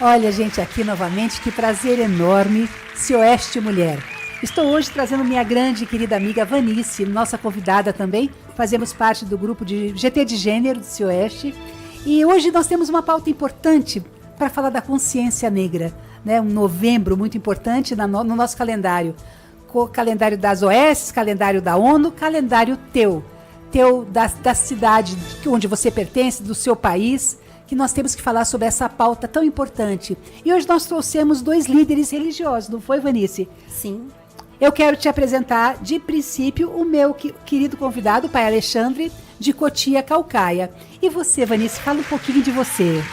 Olha, gente, aqui novamente, que prazer enorme, Cioeste Mulher. Estou hoje trazendo minha grande e querida amiga Vanice, nossa convidada também. Fazemos parte do grupo de GT de Gênero do Cioeste. E hoje nós temos uma pauta importante para falar da consciência negra, né? Um novembro muito importante no nosso calendário. Calendário das OS, calendário da ONU, calendário teu da cidade onde você pertence, do seu país, que nós temos que falar sobre essa pauta tão importante. E hoje nós trouxemos 2 líderes religiosos, não foi, Vanice? Sim. Eu quero te apresentar, de princípio, o meu querido convidado, o pai Alexandre, de Cotia, Caucaia. E você, Vanice, fala um pouquinho de você.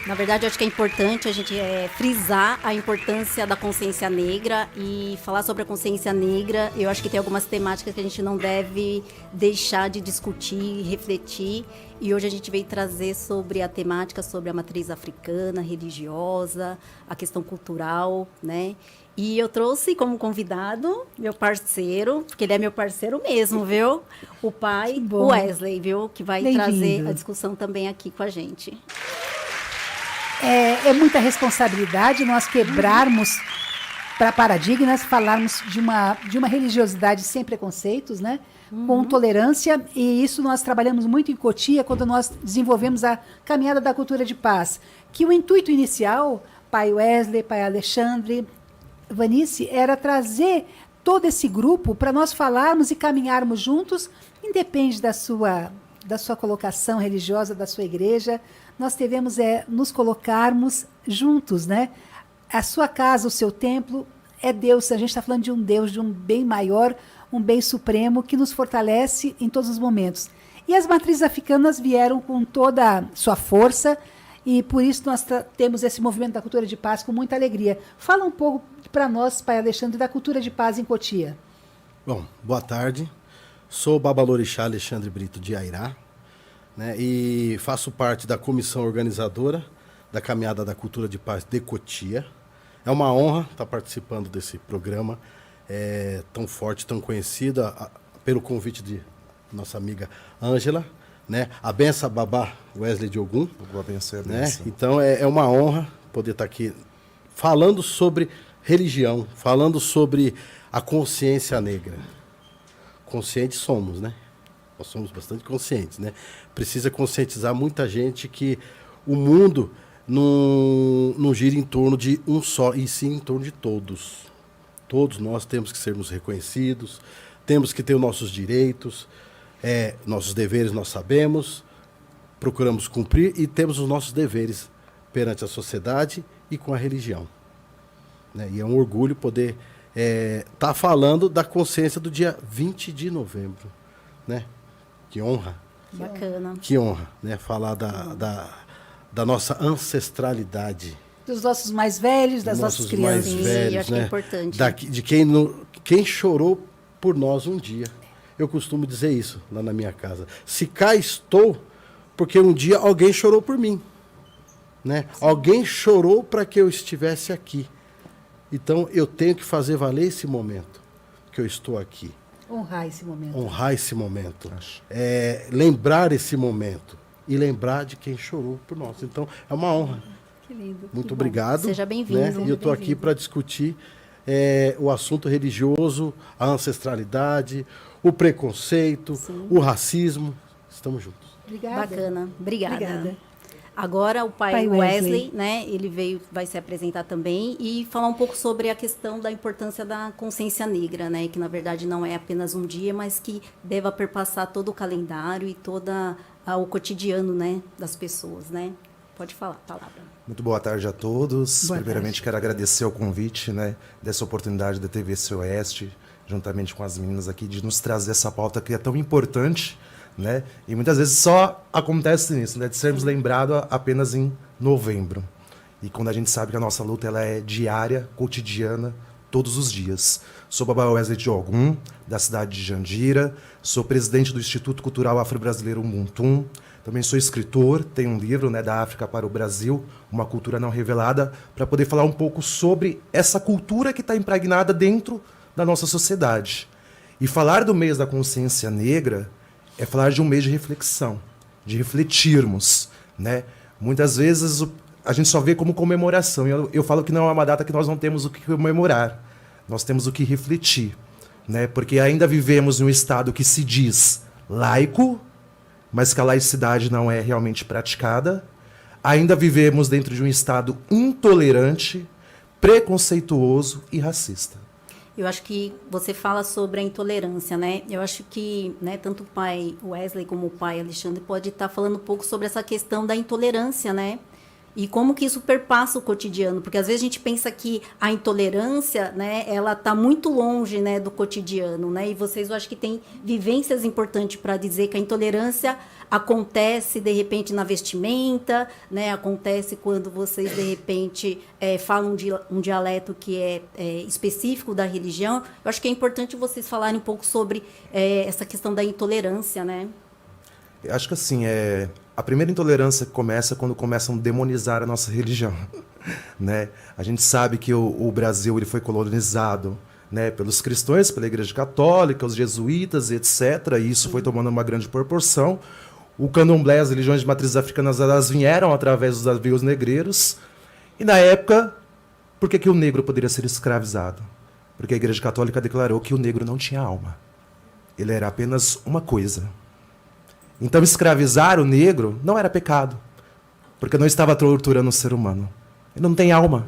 Na verdade, eu acho que é importante a gente frisar a importância da consciência negra e falar sobre a consciência negra. Eu acho que tem algumas temáticas que a gente não deve deixar de discutir, refletir. E hoje a gente veio trazer sobre a temática, sobre a matriz africana, religiosa, a questão cultural, né? E eu trouxe como convidado meu parceiro, porque ele é meu parceiro mesmo, viu? O pai Wesley, viu? Que vai trazer a discussão também aqui com a gente. É muita responsabilidade nós quebrarmos para paradigmas, falarmos de uma religiosidade sem preconceitos, né? Com tolerância, e isso nós trabalhamos muito em Cotia quando nós desenvolvemos a Caminhada da Cultura de Paz, que o intuito inicial, pai Wesley, pai Alexandre, Vanice, era trazer todo esse grupo para nós falarmos e caminharmos juntos, independe da sua colocação religiosa, da sua igreja, nós devemos nos colocarmos juntos, né? A sua casa, o seu templo é Deus, a gente está falando de um Deus, de um bem maior, um bem supremo que nos fortalece em todos os momentos. E as matrizes africanas vieram com toda a sua força, e por isso nós temos esse movimento da cultura de paz com muita alegria. Fala um pouco para nós, pai Alexandre, da cultura de paz em Cotia. Bom, boa tarde. Sou o Babalorixá Alexandre Brito de Airá, né, e faço parte da comissão organizadora da Caminhada da Cultura de Paz de Cotia. É uma honra estar participando desse programa tão forte, tão conhecida, pelo convite de nossa amiga Ângela, né? A benção babá Wesley de Ogum. Boa benção, né? Então é uma honra poder estar aqui falando sobre religião, falando sobre a consciência negra. Conscientes somos, né? Nós somos bastante conscientes, né? Precisa conscientizar muita gente que o mundo não gira em torno de um só, e sim em torno de todos. Todos nós temos que sermos reconhecidos, temos que ter os nossos direitos, nossos deveres nós sabemos, procuramos cumprir e temos os nossos deveres perante a sociedade e com a religião. Né? E é um orgulho poder estar falando da consciência do dia 20 de novembro. Né? Que honra. Bacana. Que honra, né? Falar da nossa ancestralidade. Dos nossos mais velhos, das nossas crianças. Mais velhos, eu acho né? que é importante. De quem chorou por nós um dia. Eu costumo dizer isso lá na minha casa. Se cá estou, porque um dia alguém chorou por mim. Né? Alguém chorou para que eu estivesse aqui. Então eu tenho que fazer valer esse momento que eu estou aqui. Honrar esse momento. Honrar esse momento. Lembrar esse momento. E lembrar de quem chorou por nós. Então, é uma honra. Que lindo. Muito obrigado. Seja bem-vindo. Né? E eu estou aqui para discutir o assunto religioso, a ancestralidade, o preconceito, o racismo. Estamos juntos. Obrigada. Bacana. Obrigada. Agora o pai Wesley, né, ele vai se apresentar também e falar um pouco sobre a questão da importância da consciência negra, né, que na verdade não é apenas um dia, mas que deva perpassar todo o calendário e toda o cotidiano, né, das pessoas, né? Pode falar, palavra. Muito boa tarde a todos. Boa Primeiramente tarde. quero agradecer o convite, né, dessa oportunidade da TV Cioeste, juntamente com as meninas aqui, de nos trazer essa pauta que é tão importante. Né? E muitas vezes só acontece nisso, né? De sermos lembrados apenas em novembro. E quando a gente sabe que a nossa luta ela é diária, cotidiana, todos os dias. Sou Babá Wesley de Ogum, da cidade de Jandira, sou presidente do Instituto Cultural Afro-Brasileiro Ubuntu, também sou escritor, tenho um livro, né, da África para o Brasil, uma cultura não revelada, para poder falar um pouco sobre essa cultura que está impregnada dentro da nossa sociedade. E falar do mês da consciência negra é falar de um mês de reflexão, de refletirmos, né? Muitas vezes a gente só vê como comemoração. Eu falo que não é uma data que nós não temos o que comemorar. Nós temos o que refletir, né? Porque ainda vivemos em um Estado que se diz laico, mas que a laicidade não é realmente praticada. Ainda vivemos dentro de um Estado intolerante, preconceituoso e racista. Eu acho que você fala sobre a intolerância, né? Eu acho que, né, tanto o pai Wesley como o pai Alexandre pode estar falando um pouco sobre essa questão da intolerância, né? E como que isso perpassa o cotidiano, porque às vezes a gente pensa que a intolerância, né, ela está muito longe, né, do cotidiano, né? E vocês, eu acho que têm vivências importantes para dizer que a intolerância acontece de repente na vestimenta, né? Acontece quando vocês de repente falam um dialeto que é específico da religião. Eu acho que é importante vocês falarem um pouco sobre essa questão da intolerância, né? Eu acho que assim, a primeira intolerância começa quando começam a demonizar a nossa religião, né? A gente sabe que o Brasil ele foi colonizado, né, pelos cristãos, pela Igreja Católica, os jesuítas, etc. E isso foi tomando uma grande proporção. O candomblé, as religiões de matrizes africanas, elas vieram através dos navios negreiros. E na época, por que o negro poderia ser escravizado? Porque a Igreja Católica declarou que o negro não tinha alma. Ele era apenas uma coisa. Então, escravizar o negro não era pecado, porque não estava torturando o ser humano. Ele não tem alma,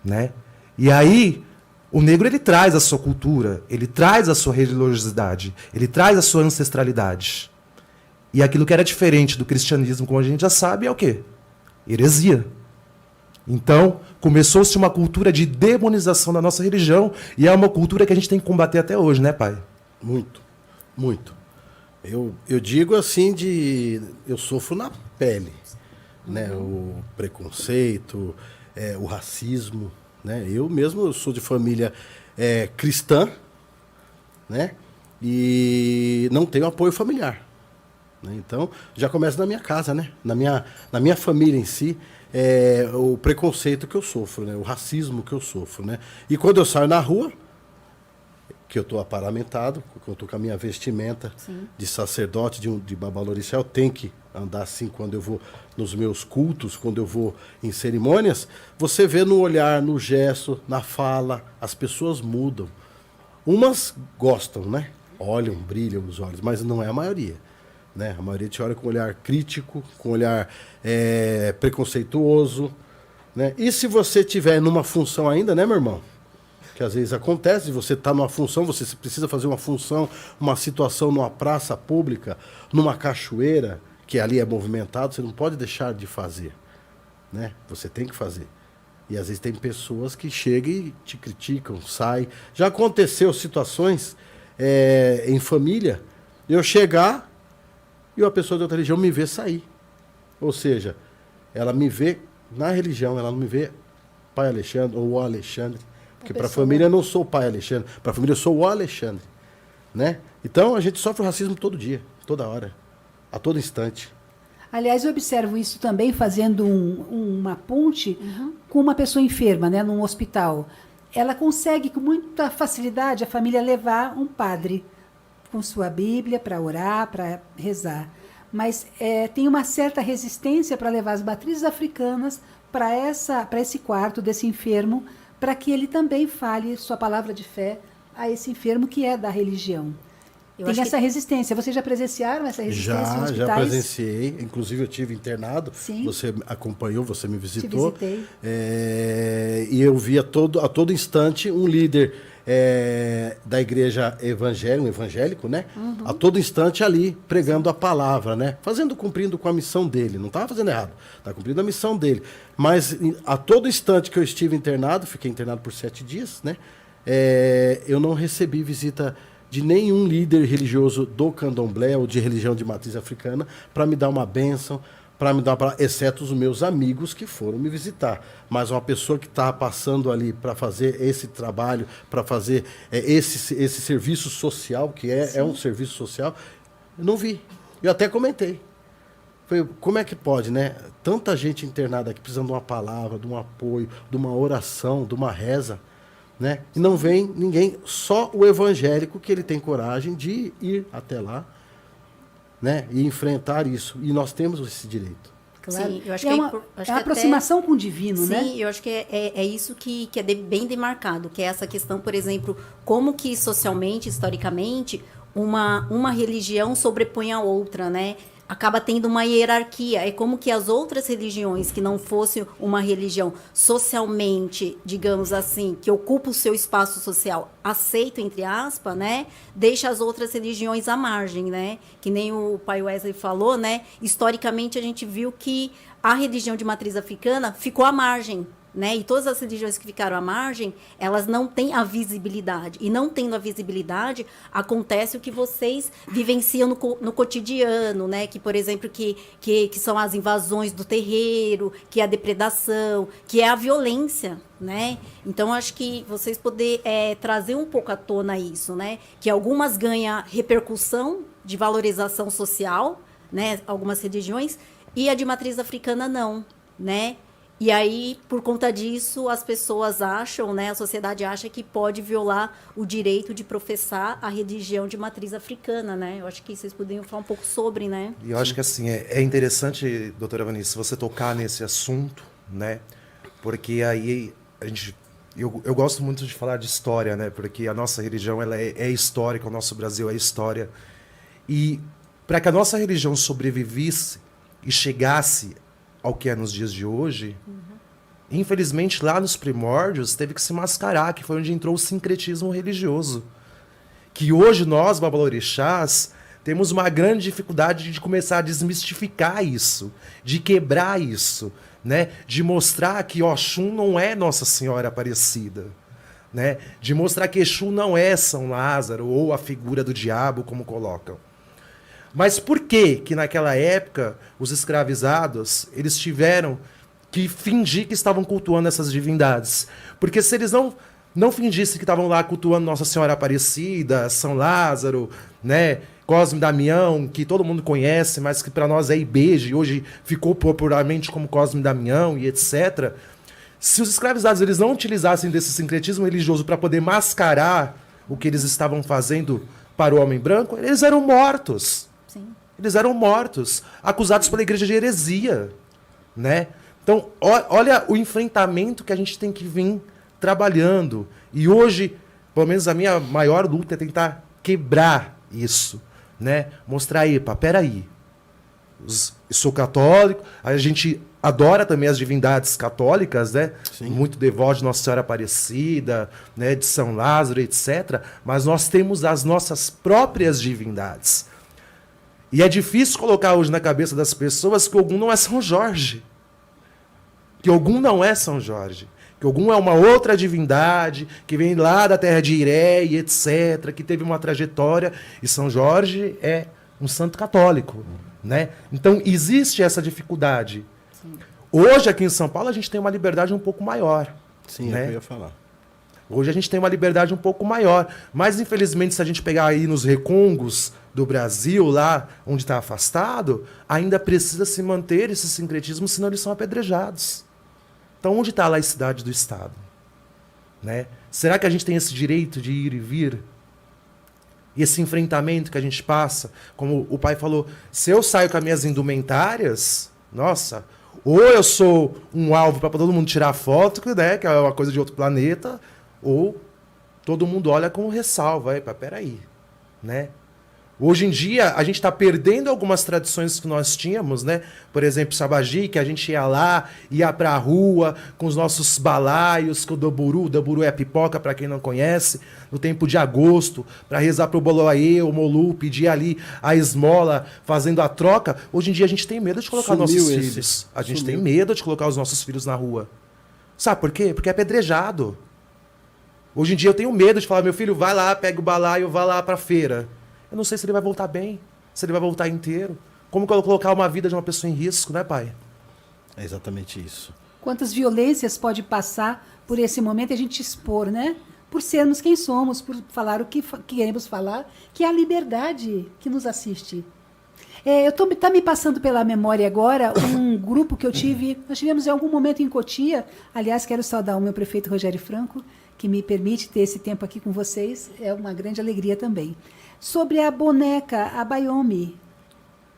né? E aí, o negro ele traz a sua cultura, ele traz a sua religiosidade, ele traz a sua ancestralidade. E aquilo que era diferente do cristianismo, como a gente já sabe, é o quê? Heresia. Então, começou-se uma cultura de demonização da nossa religião, e é uma cultura que a gente tem que combater até hoje, né, pai? Muito, muito. Eu digo assim eu sofro na pele, né? O preconceito, o racismo, né? Eu sou de família cristã, né? E não tenho apoio familiar, né? Então já começa na minha casa, né? Na minha família em si, o preconceito que eu sofro, né? O racismo que eu sofro, né? E quando eu saio na rua, que eu estou aparamentado, que eu estou com a minha vestimenta Sim. de sacerdote, de babalorixá, eu tenho que andar assim quando eu vou nos meus cultos, quando eu vou em cerimônias, você vê no olhar, no gesto, na fala, as pessoas mudam. Umas gostam, né? Olham, brilham os olhos, mas não é a maioria, né? A maioria te olha com um olhar crítico, com um olhar preconceituoso, né? E se você tiver numa função ainda, né, meu irmão? Que às vezes acontece, você está numa função, você precisa fazer uma função, uma situação numa praça pública, numa cachoeira, que ali é movimentado, você não pode deixar de fazer, né? Você tem que fazer. E às vezes tem pessoas que chegam e te criticam, saem. Já aconteceu situações em família, eu chegar e uma pessoa de outra religião me vê sair. Ou seja, ela me vê na religião, ela não me vê pai Alexandre ou o Alexandre. Porque para a família eu não sou o pai Alexandre, para a família eu sou o Alexandre, né? Então a gente sofre o racismo todo dia, toda hora, a todo instante. Aliás, eu observo isso também fazendo uma ponte com uma pessoa enferma, né, num hospital. Ela consegue com muita facilidade a família levar um padre com sua Bíblia para orar, para rezar. Mas tem uma certa resistência para levar as matrizes africanas para esse quarto desse enfermo, para que ele também fale sua palavra de fé a esse enfermo que é da religião. Tem essa resistência. Vocês já presenciaram essa resistência nos hospitais? Já presenciei. Inclusive, eu tive internado. Sim. Você acompanhou, você me visitou. Te visitei. E eu vi a todo instante um líder da igreja evangélico, né? A todo instante ali, pregando a palavra, né? Cumprindo com a missão dele. Não estava fazendo errado. Estava cumprindo a missão dele. Mas a todo instante que eu estive internado, fiquei internado por 7 dias, né? Eu não recebi visita de nenhum líder religioso do candomblé ou de religião de matriz africana para me dar uma bênção, exceto os meus amigos que foram me visitar. Mas uma pessoa que está passando ali para fazer esse trabalho, para fazer esse serviço social, que é um serviço social, eu não vi. Eu até comentei. Falei, como é que pode, né? Tanta gente internada aqui precisando de uma palavra, de um apoio, de uma oração, de uma reza, né? E não vem ninguém, só o evangélico que ele tem coragem de ir até lá, né? E enfrentar isso. E nós temos esse direito. Claro. Sim, eu acho E que é é uma, impor- acho é que uma até- aproximação com o divino, né? Sim, eu acho que é isso que é bem demarcado, que é essa questão, por exemplo, como que socialmente, historicamente, uma religião sobrepõe a outra, né? Acaba tendo uma hierarquia. É como que as outras religiões, que não fosse uma religião socialmente, digamos assim, que ocupa o seu espaço social, aceito, entre aspas, né? Deixa as outras religiões à margem, né? Que nem o pai Wesley falou, né? Historicamente, a gente viu que a religião de matriz africana ficou à margem, né? E todas as religiões que ficaram à margem, elas não têm a visibilidade. E não tendo a visibilidade, acontece o que vocês vivenciam no cotidiano, né? Que, por exemplo, que são as invasões do terreiro, que é a depredação, que é a violência, né? Então, acho que vocês poder trazer um pouco à tona isso, né? Que algumas ganham repercussão de valorização social, né? Algumas religiões, e a de matriz africana não, né? E aí, por conta disso, as pessoas acham, né, a sociedade acha que pode violar o direito de professar a religião de matriz africana, né? Eu acho que vocês poderiam falar um pouco sobre, né? E eu acho que assim, é interessante, doutora Vanice, você tocar nesse assunto, né? Porque aí eu gosto muito de falar de história, né? Porque a nossa religião ela é histórica, o nosso Brasil é história. E para que a nossa religião sobrevivesse e chegasse ao que é nos dias de hoje, infelizmente lá nos primórdios teve que se mascarar, que foi onde entrou o sincretismo religioso. Que hoje nós, babalorixás, temos uma grande dificuldade de começar a desmistificar isso, de quebrar isso, né? De mostrar que Oxum não é Nossa Senhora Aparecida, né? De mostrar que Exu não é São Lázaro ou a figura do diabo, como colocam. Mas por que naquela época os escravizados eles tiveram que fingir que estavam cultuando essas divindades? Porque se eles não fingissem que estavam lá cultuando Nossa Senhora Aparecida, São Lázaro, né, Cosme e Damião, que todo mundo conhece, mas que para nós é Ibeje, hoje ficou popularmente como Cosme e Damião e etc. Se os escravizados eles não utilizassem desse sincretismo religioso para poder mascarar o que eles estavam fazendo para o homem branco, eles eram mortos. Sim. Eles eram mortos, acusados pela igreja de heresia, né? Então, olha o enfrentamento que a gente tem que vir trabalhando. E hoje, pelo menos a minha maior luta é tentar quebrar isso, né? Mostrar aí, peraí. Sou católico, a gente adora também as divindades católicas, né? Sim. Muito devoto de Nossa Senhora Aparecida, né? De São Lázaro, etc. Mas nós temos as nossas próprias divindades. E é difícil colocar hoje na cabeça das pessoas que Ogum não é São Jorge. Que Ogum não é São Jorge. Que Ogum é uma outra divindade, que vem lá da terra de Iré e etc., que teve uma trajetória. E São Jorge é um santo católico, né? Então, existe essa dificuldade. Sim. Hoje, aqui em São Paulo, a gente tem uma liberdade um pouco maior. Sim, né? é o que eu ia falar. Hoje a gente tem uma liberdade um pouco maior. Mas, infelizmente, se a gente pegar aí nos recôncavos do Brasil, lá onde está afastado, ainda precisa se manter esse sincretismo, senão eles são apedrejados. Então, onde está a laicidade do Estado? Né? Será que a gente tem esse direito de ir e vir? E esse enfrentamento que a gente passa? Como o pai falou, se eu saio com as minhas indumentárias, nossa, ou eu sou um alvo para todo mundo tirar foto, né, que é uma coisa de outro planeta, ou todo mundo olha com ressalva. Peraí, né? Hoje em dia, a gente está perdendo algumas tradições que nós tínhamos, né? Por exemplo, Sabagi, que a gente ia lá, ia para a rua com os nossos balaios, com o Doburu é a pipoca, para quem não conhece, no tempo de agosto, para rezar para o Boloaê, o Molu, pedir ali a esmola, fazendo a troca. Hoje em dia, a gente tem medo de colocar nossos filhos. A gente tem medo de colocar os nossos filhos na rua. Sabe por quê? Porque é apedrejado. Hoje em dia, eu tenho medo de falar, meu filho, vai lá, pega o balaio, vai lá para a feira. Eu não sei se ele vai voltar bem, se ele vai voltar inteiro. Como que eu vou colocar uma vida de uma pessoa em risco, né, pai? É exatamente isso. Quantas violências pode passar por esse momento e a gente expor, né? Por sermos quem somos, por falar o que queremos falar, que é a liberdade que nos assiste. Tá me passando pela memória agora um grupo que nós tivemos em algum momento em Cotia. Aliás, quero saudar o meu prefeito Rogério Franco, que me permite ter esse tempo aqui com vocês. É uma grande alegria também. Sobre a boneca, a Bayomi.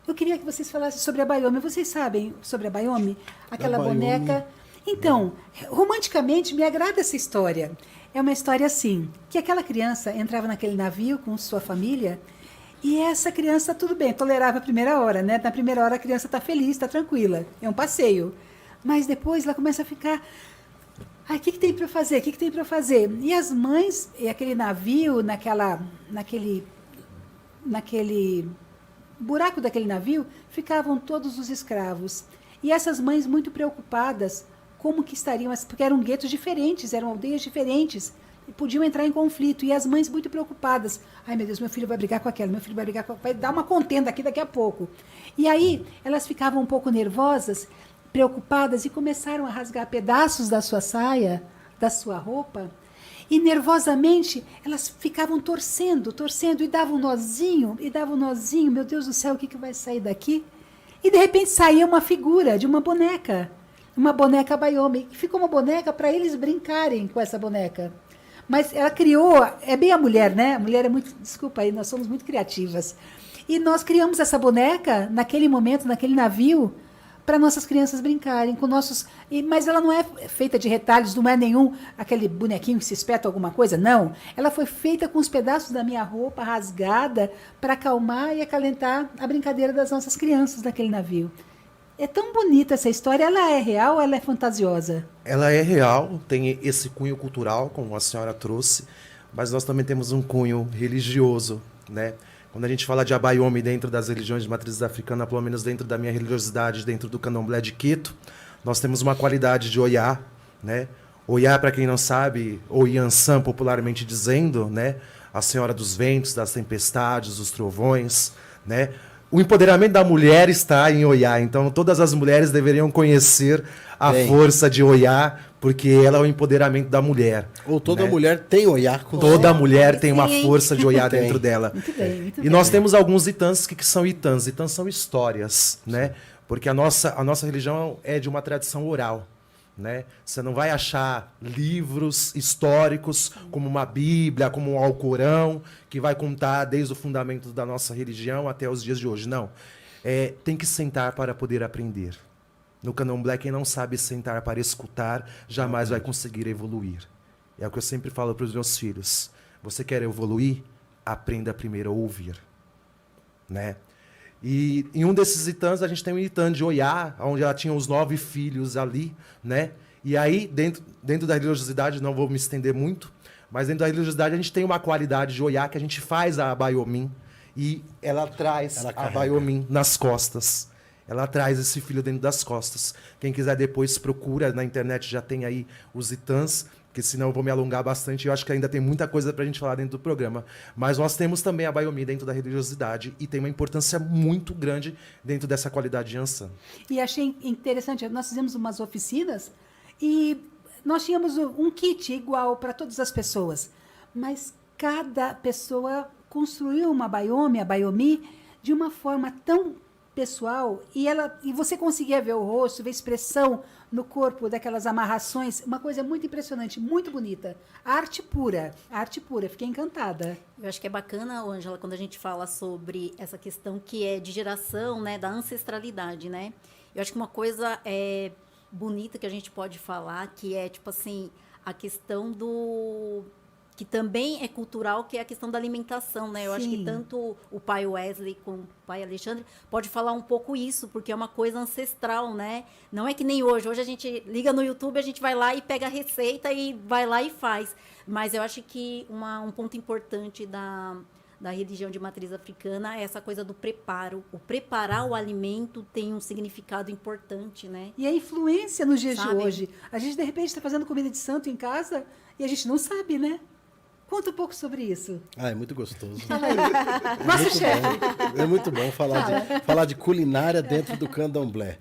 Eu queria que vocês falassem sobre a Bayomi. Vocês sabem sobre a Bayomi? Aquela Bayomi. boneca. Então, romanticamente, me agrada essa história. É uma história assim, que aquela criança entrava naquele navio com sua família e essa criança, tudo bem, tolerava a primeira hora, né? Na primeira hora a criança está feliz, está tranquila. É um passeio. Mas depois ela começa a ficar... Ai, o que tem para fazer? O que tem para fazer? E as mães, e aquele navio, naquele buraco daquele navio, ficavam todos os escravos. E essas mães muito preocupadas, como que estariam, porque eram guetos diferentes, eram aldeias diferentes, e podiam entrar em conflito. E as mães muito preocupadas. Ai, meu Deus, meu filho vai brigar com aquela, meu filho vai brigar com... Vai dar uma contenda aqui daqui a pouco. E aí, elas ficavam um pouco nervosas, preocupadas, e começaram a rasgar pedaços da sua saia, da sua roupa, e nervosamente elas ficavam torcendo, e davam um nozinho, meu Deus do céu, o que vai sair daqui? E de repente saía uma figura de uma boneca Bayomi, que ficou uma boneca para eles brincarem com essa boneca. Mas ela criou, é bem a mulher, né? A mulher é muito, desculpa aí, nós somos muito criativas. E nós criamos essa boneca naquele momento, naquele navio, para nossas crianças brincarem com nossos... Mas ela não é feita de retalhos, não é nenhum aquele bonequinho que se espeta alguma coisa, não. Ela foi feita com os pedaços da minha roupa rasgada para acalmar e acalentar a brincadeira das nossas crianças naquele navio. É tão bonita essa história. Ela é real ou ela é fantasiosa? Ela é real, tem esse cunho cultural, como a senhora trouxe, mas nós também temos um cunho religioso, né? Quando a gente fala de Abayomi dentro das religiões de matriz africana, pelo menos dentro da minha religiosidade, dentro do candomblé de Quito, nós temos uma qualidade de Oyá, né? Oyá, para quem não sabe, ou Yansan popularmente dizendo, né? A senhora dos ventos, das tempestades, dos trovões, né? O empoderamento da mulher está em Oyá, então todas as mulheres deveriam conhecer a força de Oyá, porque ela é o empoderamento da mulher. Ou toda né? mulher tem Oyá com Toda mulher tem uma força de Oyá dentro dela. Muito bem, muito E bem. nós temos alguns itãs que são itãs. Itãs são histórias, né? Porque a nossa religião é de uma tradição oral. Né? Você não vai achar livros históricos como uma Bíblia, como um Alcorão, que vai contar desde o fundamento da nossa religião até os dias de hoje. Não. Tem que sentar para poder aprender. No candomblé, quem não sabe sentar para escutar, jamais vai conseguir evoluir. É o que eu sempre falo para os meus filhos. Você quer evoluir? Aprenda primeiro a ouvir. Né? E em um desses itãs, a gente tem um itã de Oyá, onde ela tinha os 9 filhos ali, né? E aí, dentro da religiosidade, não vou me estender muito, mas dentro da religiosidade a gente tem uma qualidade de Oyá que a gente faz a Abayomi e ela traz a Abayomi nas costas. Ela traz esse filho dentro das costas. Quem quiser depois procura, na internet já tem aí os itãs, porque senão eu vou me alongar bastante e eu acho que ainda tem muita coisa para a gente falar dentro do programa. Mas nós temos também a Abayomi dentro da religiosidade e tem uma importância muito grande dentro dessa qualidade de Yansan. E achei interessante, nós fizemos umas oficinas e nós tínhamos um kit igual para todas as pessoas, mas cada pessoa construiu uma Abayomi de uma forma tão pessoal e você conseguia ver o rosto, ver a expressão no corpo daquelas amarrações, uma coisa muito impressionante, muito bonita. Arte pura, fiquei encantada. Eu acho que é bacana, Ângela, quando a gente fala sobre essa questão que é de geração, né, da ancestralidade, né? Eu acho que uma coisa bonita que a gente pode falar, que é, tipo assim, a questão que também é cultural, que é a questão da alimentação, né? Eu acho que tanto o pai Wesley como o pai Alexandre pode falar um pouco isso, porque é uma coisa ancestral, né? Não é que nem hoje. Hoje a gente liga no YouTube, a gente vai lá e pega a receita e vai lá e faz. Mas eu acho que um ponto importante da religião de matriz africana é essa coisa do preparo. O preparar o alimento tem um significado importante, né? E a influência nos dias de Sabe? hoje. A gente, de repente, está fazendo comida de santo em casa e a gente não sabe, né? Conta um pouco sobre isso. É muito gostoso. Fala aí. Nosso chefe. É muito bom falar de culinária dentro do candomblé.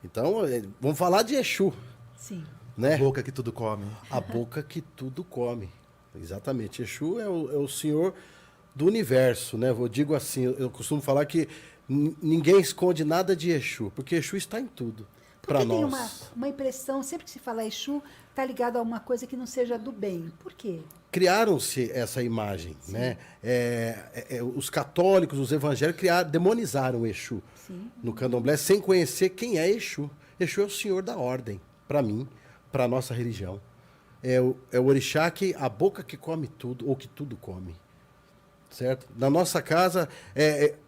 Então, vamos falar de Exu, Sim. né? A boca que tudo come. A boca que tudo come. Exatamente. Exu é o senhor do universo, né? Eu digo assim, eu costumo falar que ninguém esconde nada de Exu, porque Exu está em tudo para Porque tem nós. uma impressão, sempre que se fala Exu, está ligado a uma coisa que não seja do bem. Por quê? Criaram-se essa imagem, né? Os católicos, os evangélicos demonizaram o Exu no candomblé sem conhecer quem é Exu. Exu é o senhor da ordem, para mim, para a nossa religião. É o orixá que a boca que come tudo, ou que tudo come. Certo? Na nossa casa,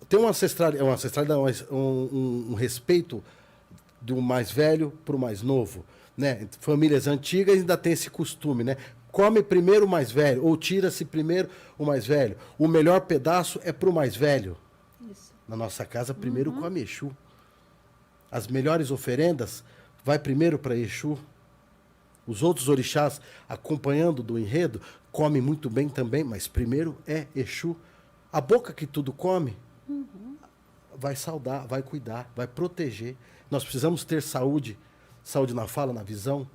tem uma ancestralidade, um respeito do mais velho para o mais novo. Né? Famílias antigas ainda tem esse costume, né? Come primeiro o mais velho, ou tira-se primeiro o mais velho. O melhor pedaço é para o mais velho. Isso. Na nossa casa, primeiro come Exu. As melhores oferendas vai primeiro para Exu. Os outros orixás, acompanhando do enredo, comem muito bem também, mas primeiro é Exu. A boca que tudo come vai saudar, vai cuidar, vai proteger. Nós precisamos ter saúde, saúde na fala, na visão,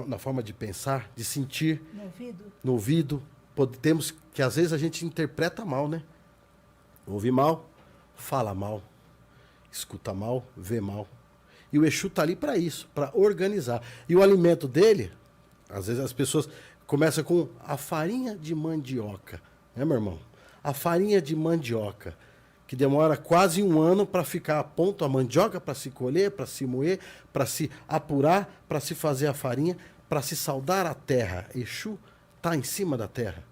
na forma de pensar, de sentir, No ouvido? no ouvido. Temos que às vezes a gente interpreta mal, né? Ouve mal, fala mal, escuta mal, vê mal. E o Exu está ali para isso, para organizar. E o alimento dele, às vezes as pessoas começam com a farinha de mandioca, né, meu irmão? A farinha de mandioca, que demora quase 1 ano para ficar a ponto a mandioca, para se colher, para se moer, para se apurar, para se fazer a farinha, para se saudar a terra. Exu está em cima da terra.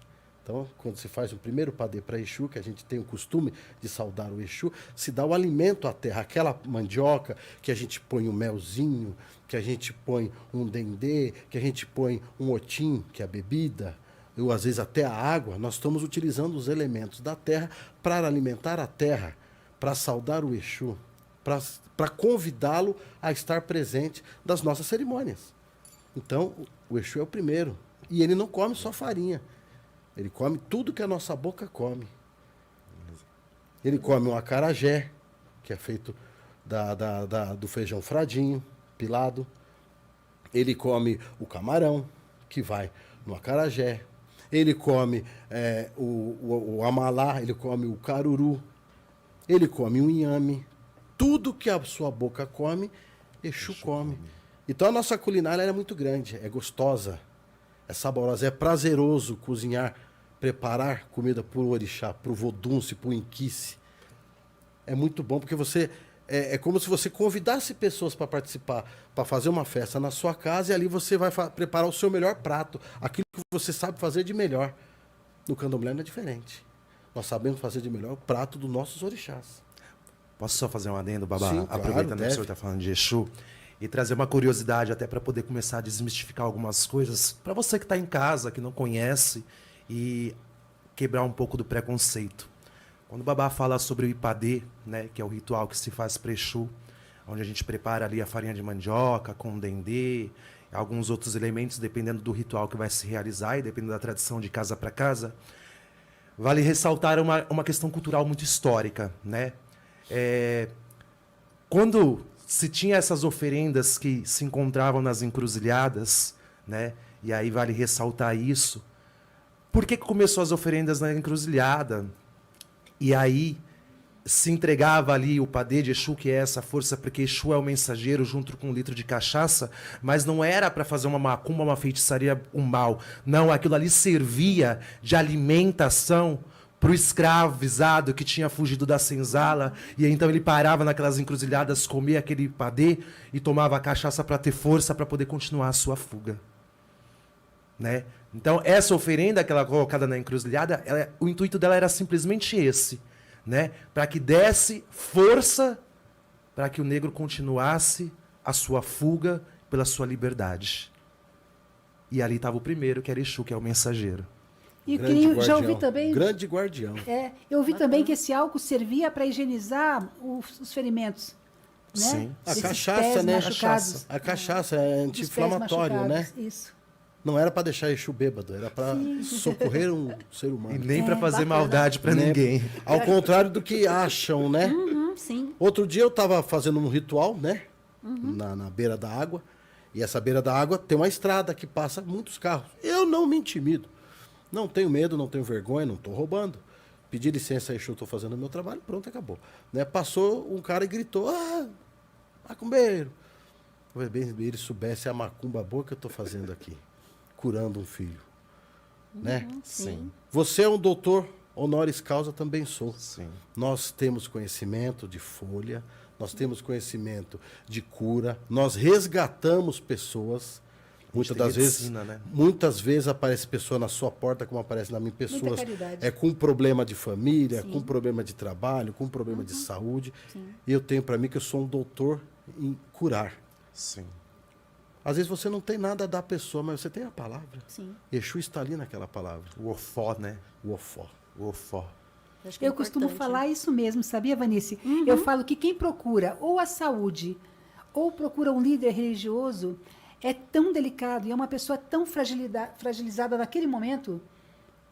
Então, quando se faz o primeiro padê para Exu, que a gente tem o costume de saudar o Exu, se dá o alimento à terra, aquela mandioca que a gente põe um melzinho, que a gente põe um dendê, que a gente põe um otim, que é a bebida, ou às vezes até a água. Nós estamos utilizando os elementos da terra para alimentar a terra, para saudar o Exu, para convidá-lo a estar presente das nossas cerimônias. Então, o Exu é o primeiro. E ele não come só farinha. Ele come tudo que a nossa boca come. Ele come um acarajé, que é feito do feijão fradinho, pilado. Ele come o camarão, que vai no acarajé. Ele come o amalá, ele come o caruru. Ele come o inhame. Tudo que a sua boca come, Exu come. Então a nossa culinária é muito grande, é gostosa, é saborosa, é prazeroso cozinhar, preparar comida para o orixá, para o vodunce, para o inquice. É muito bom, porque você é como se você convidasse pessoas para participar, para fazer uma festa na sua casa, e ali você vai preparar o seu melhor prato, aquilo que você sabe fazer de melhor. No candomblé não é diferente. Nós sabemos fazer de melhor o prato dos nossos orixás. Posso só fazer um adendo, Babá? Sim, claro, aproveitando que o deve. senhor está falando de Exu, e trazer uma curiosidade até para poder começar a desmistificar algumas coisas, para você que está em casa, que não conhece, e quebrar um pouco do preconceito. Quando o Babá fala sobre o Ipadê, né, que é o ritual que se faz para Exu, onde a gente prepara ali a farinha de mandioca com dendê, alguns outros elementos, dependendo do ritual que vai se realizar e dependendo da tradição de casa para casa, vale ressaltar uma questão cultural muito histórica, né? Quando se tinha essas oferendas que se encontravam nas encruzilhadas, né? E aí vale ressaltar isso. Por que começou as oferendas na encruzilhada? E aí se entregava ali o padê de Exu, que é essa força, porque Exu é o mensageiro junto com 1 litro de cachaça, mas não era para fazer uma macumba, uma feitiçaria, um mal. Não, aquilo ali servia de alimentação para o escravizado que tinha fugido da senzala, e então ele parava naquelas encruzilhadas, comia aquele padê e tomava a cachaça para ter força para poder continuar a sua fuga. Né? Então, essa oferenda que ela colocada na encruzilhada, o intuito dela era simplesmente esse, né? Para que desse força para que o negro continuasse a sua fuga pela sua liberdade. E ali estava o primeiro, que era Exu, que é o mensageiro. E Grande já ouvi guardião. também. Grande guardião. Eu ouvi também que esse álcool servia para higienizar os ferimentos. Né? Sim. A Esses cachaça, pés né? machucados. A cachaça é Dos pés anti-inflamatório, né? machucados, Isso. Não era para deixar Exu bêbado, era para socorrer um ser E humano. nem para fazer bacana. maldade para Né? ninguém. Ao contrário do que acham, né? Sim. Outro dia eu estava fazendo um ritual, né? Na beira da água. E essa beira da água tem uma estrada que passa muitos carros. Eu não me intimido. Não tenho medo, não tenho vergonha, não estou roubando. Pedi licença, Exu, estou fazendo o meu trabalho, pronto, acabou. Né? Passou um cara e gritou, macumbeiro, bem ele soubesse a macumba boa que eu estou fazendo aqui, curando um filho. Né? Sim. Você é um doutor honoris causa, também sou. Sim. Nós temos conhecimento de folha, nós temos conhecimento de cura, nós resgatamos pessoas. Muitas tem das vezes, medicina, né? muitas vezes aparece pessoa na sua porta, como aparece na minha, pessoas caridade. com problema de família, Sim. com problema de trabalho, com problema de saúde. E eu tenho para mim que eu sou um doutor em curar. Sim. Às vezes você não tem nada a dar à pessoa, mas você tem a palavra. Sim. Exu está ali naquela palavra. O ofó, né? O ofó. O ofó. Acho que é Eu costumo importante. falar isso mesmo, sabia, Vanice? Eu falo que quem procura ou a saúde ou procura um líder religioso é tão delicado e é uma pessoa tão fragilizada naquele momento.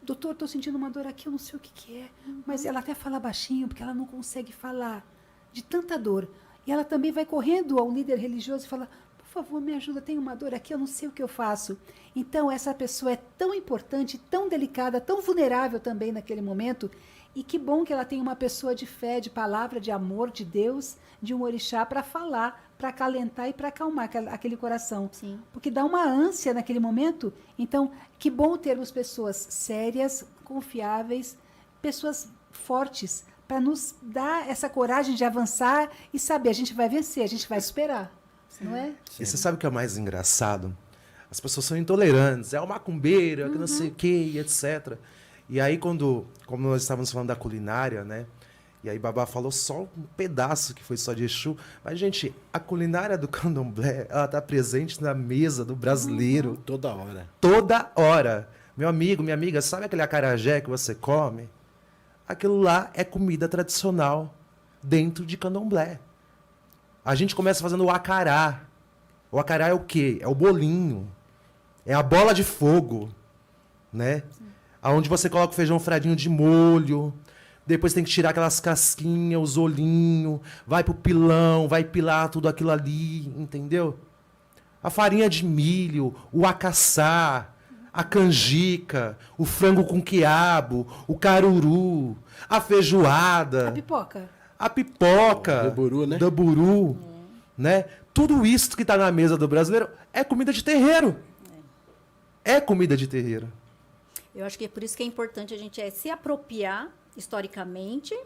Doutor, estou sentindo uma dor aqui, eu não sei o que, que é. Mas ela até fala baixinho, porque ela não consegue falar de tanta dor. E ela também vai correndo ao líder religioso e fala, por favor, me ajuda, tenho uma dor aqui, eu não sei o que eu faço. Então, essa pessoa é tão importante, tão delicada, tão vulnerável também naquele momento. E que bom que ela tem uma pessoa de fé, de palavra, de amor, de Deus, de um orixá para falar, para acalentar e para acalmar aquele coração. Sim. Porque dá uma ânsia naquele momento. Então, que bom termos pessoas sérias, confiáveis, pessoas fortes, para nos dar essa coragem de avançar e saber, a gente vai vencer, a gente vai superar. Não é? E você sabe o que é o mais engraçado? As pessoas são intolerantes, é o macumbeiro, que não sei o que, etc. E aí, como nós estávamos falando da culinária, né? E aí Babá falou só um pedaço que foi só de Exu. Mas, gente, a culinária do candomblé, ela está presente na mesa do brasileiro Toda hora. toda hora. Meu amigo, minha amiga, sabe aquele acarajé que você come? Aquilo lá é comida tradicional dentro de candomblé. A gente começa fazendo o acará. O acará é o quê? É o bolinho. É a bola de fogo, né? Aonde você coloca o feijão fradinho de molho. Depois tem que tirar aquelas casquinhas, os olhinhos. Vai pro pilão, vai pilar tudo aquilo ali, entendeu? A farinha de milho, o acaçá, a canjica, o frango com quiabo, o caruru, a feijoada. A pipoca. A pipoca, Daburu, né? daburu, né? Tudo isso que está na mesa do brasileiro é comida de terreiro. É comida de terreiro. Eu acho que é por isso que é importante a gente se apropriar historicamente,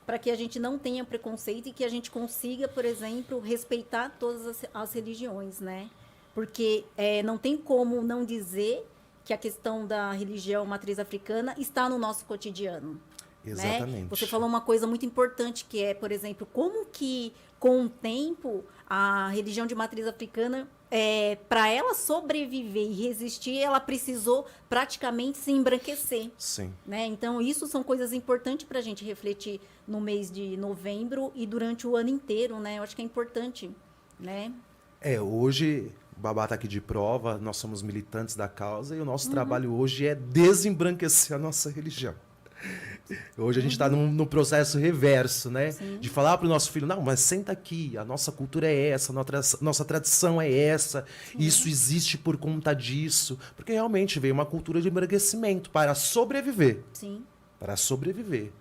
para que a gente não tenha preconceito e que a gente consiga, por exemplo, respeitar todas as religiões, né? Porque não tem como não dizer que a questão da religião matriz africana está no nosso cotidiano. Exatamente. Né? Você falou uma coisa muito importante, que é, por exemplo, como que, com o tempo, a religião de matriz africana, para ela sobreviver e resistir, ela precisou praticamente se embranquecer. Sim. Né? Então, isso são coisas importantes para a gente refletir no mês de novembro e durante o ano inteiro, né? Eu acho que é importante, né? Hoje, o Babá está aqui de prova, nós somos militantes da causa e o nosso trabalho hoje é desembranquecer a nossa religião. Hoje a gente está no processo reverso, né? Sim. De falar para o nosso filho, não, mas senta aqui, a nossa cultura é essa, nossa tradição é essa, isso existe por conta disso. Porque realmente veio uma cultura de embranquecimento para sobreviver. Sim. Para sobreviver.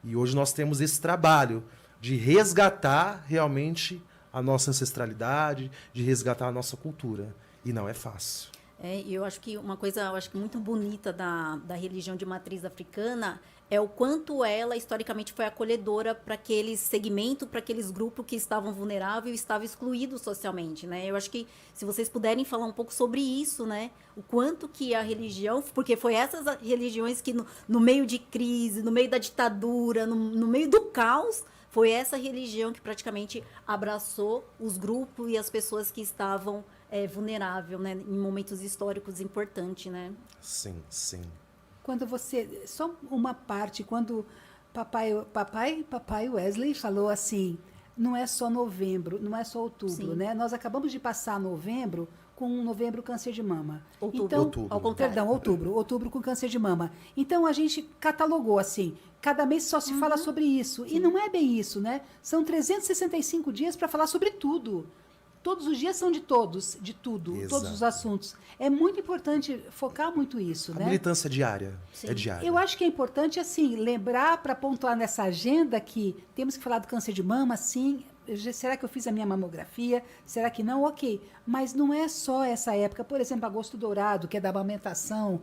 E hoje nós temos esse trabalho de resgatar realmente a nossa ancestralidade, de resgatar a nossa cultura. E não é fácil. E eu acho que uma coisa muito bonita da religião de matriz africana é o quanto ela historicamente foi acolhedora para aqueles segmentos, para aqueles grupos que estavam vulneráveis e estavam excluídos socialmente, né? Eu acho que se vocês puderem falar um pouco sobre isso, né? O quanto que a religião, porque foi essas religiões que no meio de crise, no meio da ditadura, no meio do caos, foi essa religião que praticamente abraçou os grupos e as pessoas que estavam vulneráveis, né? Em momentos históricos importantes, né? Sim, sim. Quando você... Só uma parte, quando papai Wesley falou assim, não é só novembro, não é só outubro, Sim. né? Nós acabamos de passar novembro com um novembro câncer de mama. Outubro. Então, Outubro. Ao contrário. Perdão, outubro com câncer de mama. Então, a gente catalogou assim, cada mês só se fala sobre isso. E não é bem isso, né? São 365 dias para falar sobre tudo. Todos os dias são de todos, de tudo, Exato. todos os assuntos. É muito importante focar muito isso, A né? militância diária. Sim. É diária. Eu acho que é importante, assim, lembrar para pontuar nessa agenda que temos que falar do câncer de mama, sim, será que eu fiz a minha mamografia? Será que não? Ok. Mas não é só essa época. Por exemplo, agosto dourado, que é da amamentação.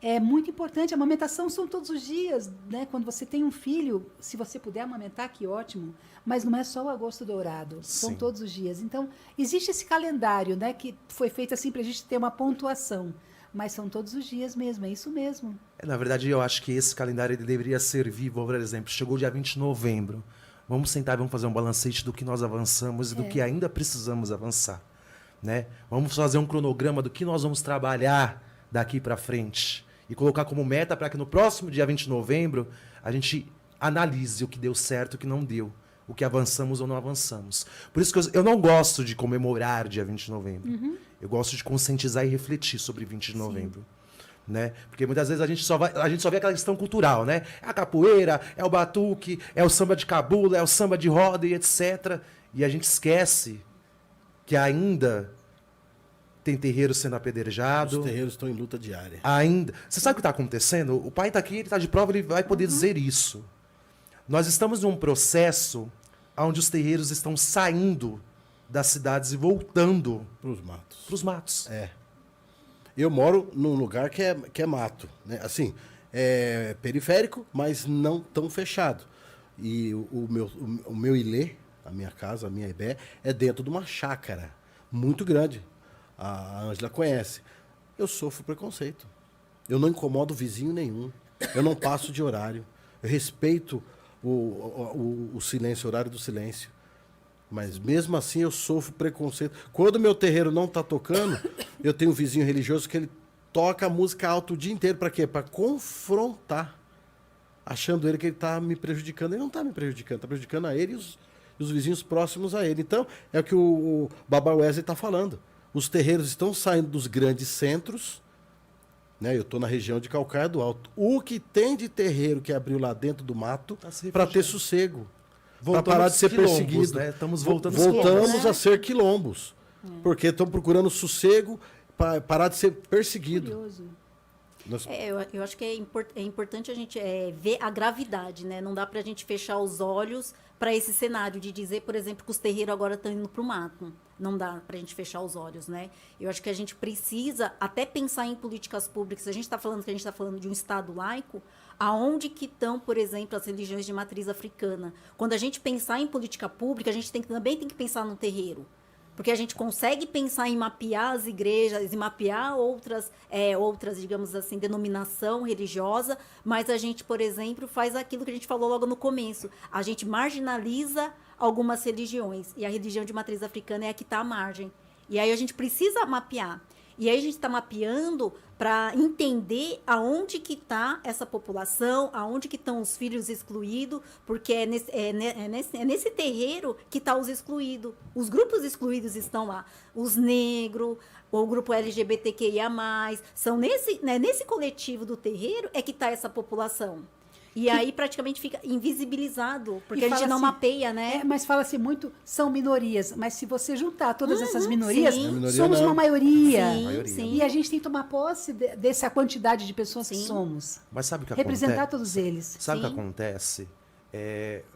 É muito importante. A amamentação são todos os dias, né? Quando você tem um filho, se você puder amamentar, que ótimo. Mas não é só o agosto dourado. São Sim. todos os dias. Então, existe esse calendário, né? Que foi feito assim para a gente ter uma pontuação. Mas são todos os dias mesmo, é isso mesmo. Na verdade, eu acho que esse calendário ele deveria servir, por exemplo, chegou o dia 20 de novembro. Vamos sentar e vamos fazer um balancete do que nós avançamos e do que ainda precisamos avançar. Né? Vamos fazer um cronograma do que nós vamos trabalhar daqui para frente. E colocar como meta para que no próximo dia 20 de novembro a gente analise o que deu certo e o que não deu. O que avançamos ou não avançamos. Por isso que eu não gosto de comemorar dia 20 de novembro. Eu gosto de conscientizar e refletir sobre 20 de novembro. Né? Porque muitas vezes a gente só vê aquela questão cultural, né? É a capoeira, é o batuque, é o samba de cabula, é o samba de roda e etc. E a gente esquece que ainda tem terreiro sendo apedrejado. Os terreiros estão em luta diária. Ainda. Você sabe o que está acontecendo? O pai está aqui, ele está de prova, ele vai poder dizer isso. Nós estamos num processo onde os terreiros estão saindo das cidades e voltando Para os matos. para os matos. É. Eu moro num lugar que é mato, né? Assim, é periférico, mas não tão fechado. E o meu ilê, a minha casa, a minha ibé, é dentro de uma chácara muito grande. A Ângela conhece. Eu sofro preconceito. Eu não incomodo vizinho nenhum. Eu não passo de horário. Eu respeito o silêncio, o horário do silêncio. Mas mesmo assim eu sofro preconceito. Quando meu terreiro não está tocando, eu tenho um vizinho religioso que ele toca música alta o dia inteiro. Para quê? Para confrontar. Achando ele que ele está me prejudicando. Ele não está me prejudicando, está prejudicando a ele e os vizinhos próximos a ele. Então, é o que o Baba Wesley está falando. Os terreiros estão saindo dos grandes centros. Né? Eu estou na região de Calcaia do Alto. O que tem de terreiro que abriu lá dentro do mato Tá se para ter refugiando. sossego. Para Voltamos parar de ser quilombos, perseguido. né? Estamos voltando aos quilombos. Voltamos a ser quilombos. Porque estão procurando sossego para parar de ser perseguido. Curioso. Eu acho que é importante a gente ver a gravidade, né? Não dá para a gente fechar os olhos para esse cenário de dizer, por exemplo, que os terreiros agora estão indo para o mato. Não dá para a gente fechar os olhos, né? Eu acho que a gente precisa até pensar em políticas públicas. A gente está falando que a gente está falando de um Estado laico, aonde que estão, por exemplo, as religiões de matriz africana? Quando a gente pensar em política pública, a gente também tem que pensar no terreiro. Porque a gente consegue pensar em mapear as igrejas, em mapear outras, digamos assim, denominação religiosa, mas a gente, por exemplo, faz aquilo que a gente falou logo no começo. A gente marginaliza algumas religiões, e a religião de matriz africana é a que está à margem. E aí a gente precisa mapear. E aí a gente está mapeando para entender aonde que está essa população, aonde que estão os filhos excluídos, porque é nesse terreiro que estão os excluídos. Os grupos excluídos estão lá. Os negros, o grupo LGBTQIA+, são nesse coletivo do terreiro é que está essa população. E aí praticamente fica invisibilizado, porque a gente não mapeia, né? Mas fala-se muito, são minorias. Mas se você juntar todas essas minorias, sim. somos uma maioria. Sim. E a gente tem que tomar posse dessa quantidade de pessoas que Sim. somos. Mas sabe o que Representar acontece? todos eles. Sabe o que Sim. acontece?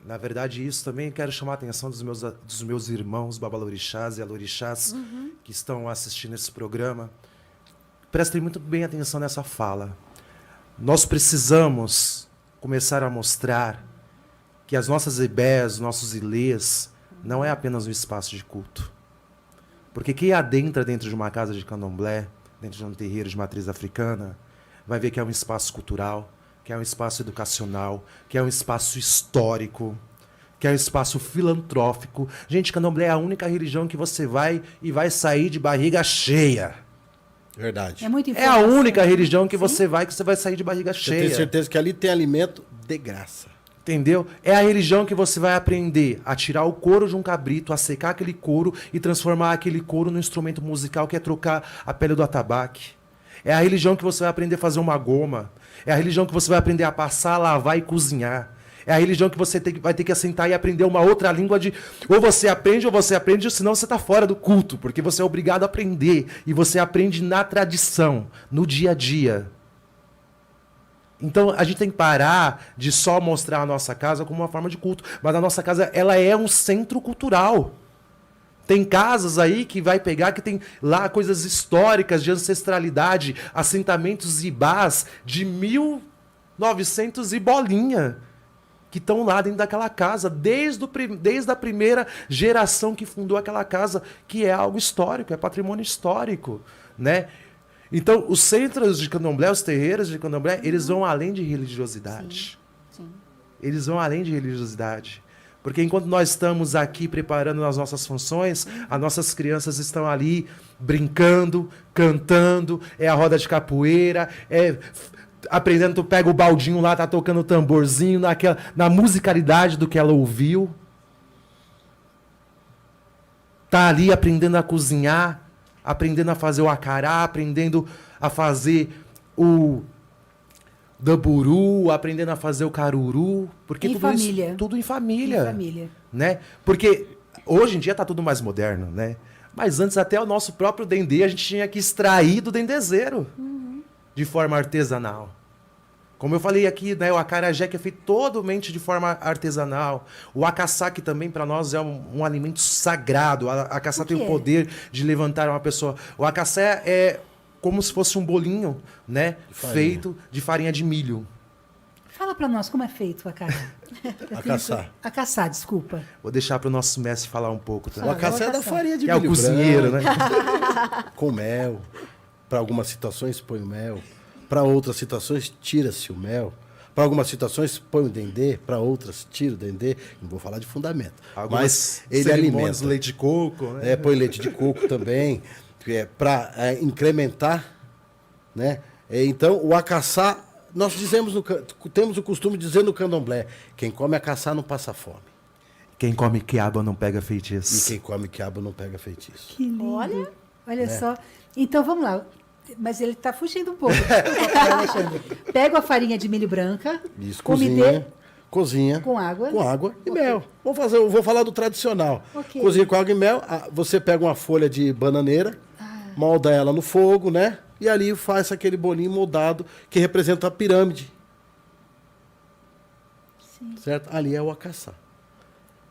Na verdade, isso também quero chamar a atenção dos meus irmãos babalorixás e alorixás que estão assistindo esse programa. Prestem muito bem atenção nessa fala. Nós precisamos começar a mostrar que as nossas ibés, nossos ilês, não é apenas um espaço de culto. Porque quem adentra dentro de uma casa de candomblé, dentro de um terreiro de matriz africana, vai ver que é um espaço cultural, que é um espaço educacional, que é um espaço histórico, que é um espaço filantrófico. Gente, candomblé é a única religião que você vai e vai sair de barriga cheia. Verdade. É muito É a informação. única religião que você vai sair de barriga Você cheia. tem certeza que ali tem alimento de graça. Entendeu? É a religião que você vai aprender a tirar o couro de um cabrito, a secar aquele couro e transformar aquele couro num instrumento musical que é trocar a pele do atabaque. É a religião que você vai aprender a fazer uma goma. É a religião que você vai aprender a passar, lavar e cozinhar. É a religião que você vai ter que assentar e aprender uma outra língua de... ou você aprende, ou senão você está fora do culto, porque você é obrigado a aprender. E você aprende na tradição, no dia a dia. Então, a gente tem que parar de só mostrar a nossa casa como uma forma de culto. Mas a nossa casa, ela é um centro cultural. Tem casas aí que vai pegar, que tem lá coisas históricas de ancestralidade, assentamentos ibás de 1900 e bolinha, que estão lá dentro daquela casa, desde a primeira geração que fundou aquela casa, que é algo histórico, é patrimônio histórico, né? Então, os centros de candomblé, os terreiros de candomblé, eles vão além de religiosidade. Sim. Eles vão além de religiosidade. Porque enquanto nós estamos aqui preparando as nossas funções, as nossas crianças estão ali brincando, cantando, é a roda de capoeira, aprendendo, tu pega o baldinho lá, tá tocando o tamborzinho, na musicalidade do que ela ouviu. Tá ali aprendendo a cozinhar, aprendendo a fazer o acará, aprendendo a fazer o damburu, aprendendo a fazer o caruru, porque Em tudo família. isso tudo em família, Em família. né? Porque hoje em dia tá tudo mais moderno, né? Mas antes até o nosso próprio dendê a gente tinha que extrair do dendezeiro de forma artesanal. Como eu falei aqui, né, o acarajé que é feito totalmente de forma artesanal. O acaçá, que também para nós é um alimento sagrado. A acaçá tem o poder de levantar uma pessoa. O acaçá é como se fosse um bolinho, né, feito de farinha de milho. Fala para nós como é feito o acará. Acaçá. Acaçá, desculpa. Vou deixar para o nosso mestre falar um pouco. Tá? O acaçá é da farinha de Que é o milho cozinheiro, branco, né? com mel. Para algumas situações põe o mel. Para outras situações tira-se o mel. Para algumas situações põe o dendê. Para outras tira o dendê. Não vou falar de fundamento. Algumas mas ele cerimônias, alimenta. leite de coco, né? Põe leite de coco também. Para incrementar, né? Então, o acaçá, nós temos o costume de dizer no candomblé, quem come acaçá não passa fome. Quem come quiabo não pega feitiço. E quem come quiabo não pega feitiço. Que lindo. Olha. Olha só. Então, vamos lá. Mas ele está fugindo um pouco. Desculpa, Alexandre. Pega a farinha de milho branca. Isso, cozinha. Cozinha. Com água. Com água e Ok. mel. Vou falar do tradicional. Ok. Cozinha com água e mel. Você pega uma folha de bananeira, molda ela no fogo, né? E ali faz aquele bolinho moldado que representa a pirâmide. Sim. Certo? Ali é o acaçá.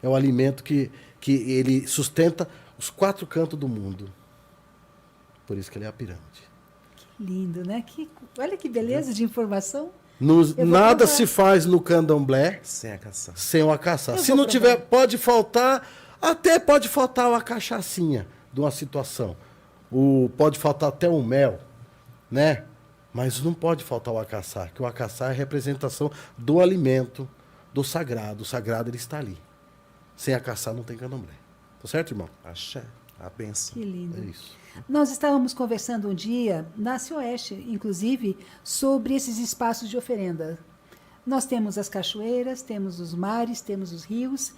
É o alimento que ele sustenta os 4 cantos do mundo. Por isso que ele é a pirâmide. Lindo, né? Olha que beleza de informação. Eu vou Nada provar. se faz no candomblé Sem a caçar. sem o acaçá. Eu Se vou não provar. tiver, pode faltar, até pode faltar uma cachaçinha de uma situação. Pode faltar até um mel, né? Mas não pode faltar o acaçá, que o acaçá é a representação do alimento, do sagrado. O sagrado ele está ali. Sem acaçá não tem candomblé. Tá certo, irmão? Axé. A benção. Que lindo. É isso. Nós estávamos conversando um dia, na Cioeste, inclusive, sobre esses espaços de oferenda. Nós temos as cachoeiras, temos os mares, temos os rios,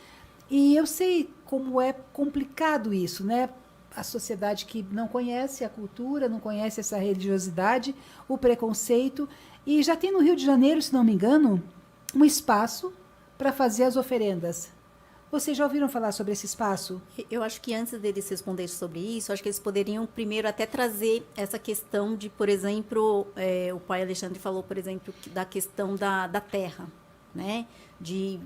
e eu sei como é complicado isso, né? A sociedade que não conhece a cultura, não conhece essa religiosidade, o preconceito, e já tem no Rio de Janeiro, se não me engano, um espaço para fazer as oferendas. Vocês já ouviram falar sobre esse espaço? Eu acho que antes deles responderem sobre isso, acho que eles poderiam primeiro até trazer essa questão de, por exemplo, o pai Alexandre falou, por exemplo, da questão da terra, né? De,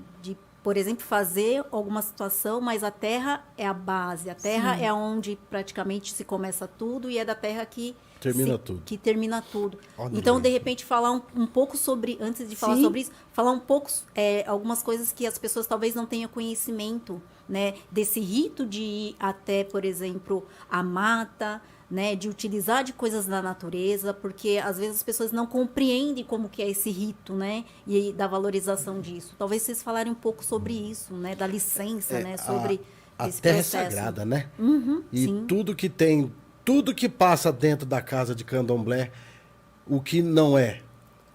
por exemplo, fazer alguma situação, mas a terra é a base, a terra é onde praticamente se começa tudo e é da terra que termina tudo. Olha então, aí. de repente, falar um pouco sobre, antes de falar Sim. sobre isso, falar um pouco algumas coisas que as pessoas talvez não tenham conhecimento, né, desse rito de ir até, por exemplo, a mata, né, de utilizar de coisas da natureza, porque às vezes as pessoas não compreendem como que é esse rito, né, e da valorização disso. Talvez vocês falarem um pouco sobre isso, né, da licença, né, sobre a esse terra processo. é sagrada, né? Uhum, E sim. tudo que passa dentro da casa de candomblé, o que não é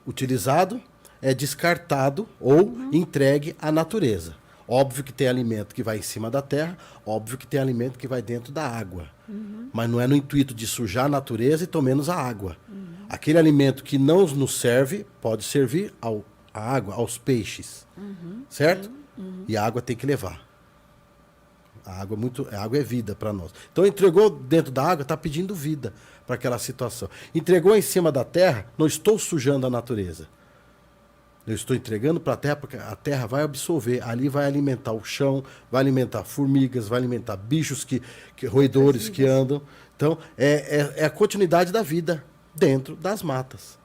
utilizado é descartado ou entregue à natureza. Óbvio que tem alimento que vai em cima da terra, óbvio que tem alimento que vai dentro da água. Mas não é no intuito de sujar a natureza e tão menos a água. Aquele alimento que não nos serve, pode servir à água, aos peixes. Certo? E a água tem que levar. A água é vida para nós. Então entregou dentro da água, está pedindo vida para aquela situação. Entregou em cima da terra, não estou sujando a natureza. Eu estou entregando para a terra, porque a terra vai absorver. Ali vai alimentar o chão, vai alimentar formigas, vai alimentar bichos, roedores que andam. Então, é a continuidade da vida dentro das matas.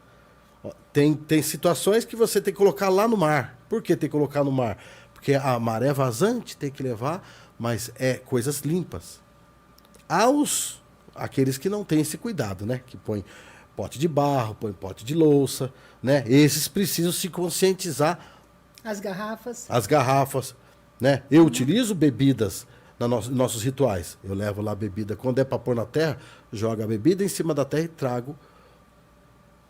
Ó, tem situações que você tem que colocar lá no mar. Por que tem que colocar no mar? Porque a maré vazante tem que levar, mas é coisas limpas. Aqueles que não têm esse cuidado, né? Que põem pote de barro, põe pote de louça, né? Esses precisam se conscientizar. As garrafas. As garrafas, né? Eu utilizo bebidas nos nossos rituais. Eu levo lá a bebida. Quando é para pôr na terra, jogo a bebida em cima da terra e trago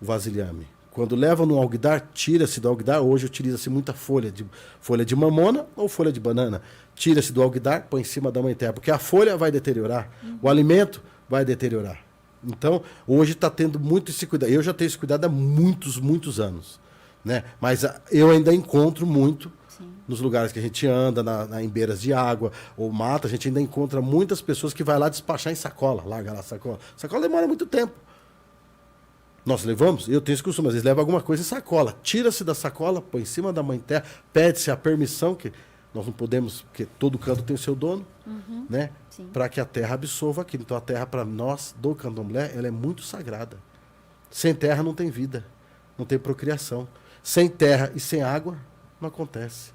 o vasilhame. Quando leva no alguidar, tira-se do alguidar. Hoje utiliza-se muita folha de mamona ou folha de banana. Tira-se do alguidar, põe em cima da mãe terra, porque a folha vai deteriorar, o alimento vai deteriorar. Então, hoje está tendo muito esse cuidado. Eu já tenho esse cuidado há muitos, muitos anos, né? Mas eu ainda encontro muito nos lugares que a gente anda, em beiras de água ou mata, a gente ainda encontra muitas pessoas que vai lá despachar em sacola, larga lá a sacola. Sacola demora muito tempo. Nós levamos, eu tenho esse costume, às vezes leva alguma coisa em sacola. Tira-se da sacola, põe em cima da mãe terra, pede-se a permissão, que nós não podemos, porque todo canto tem o seu dono, né? Para que a terra absorva aquilo. Então a terra, para nós, do candomblé, ela é muito sagrada. Sem terra não tem vida, não tem procriação. Sem terra e sem água, não acontece.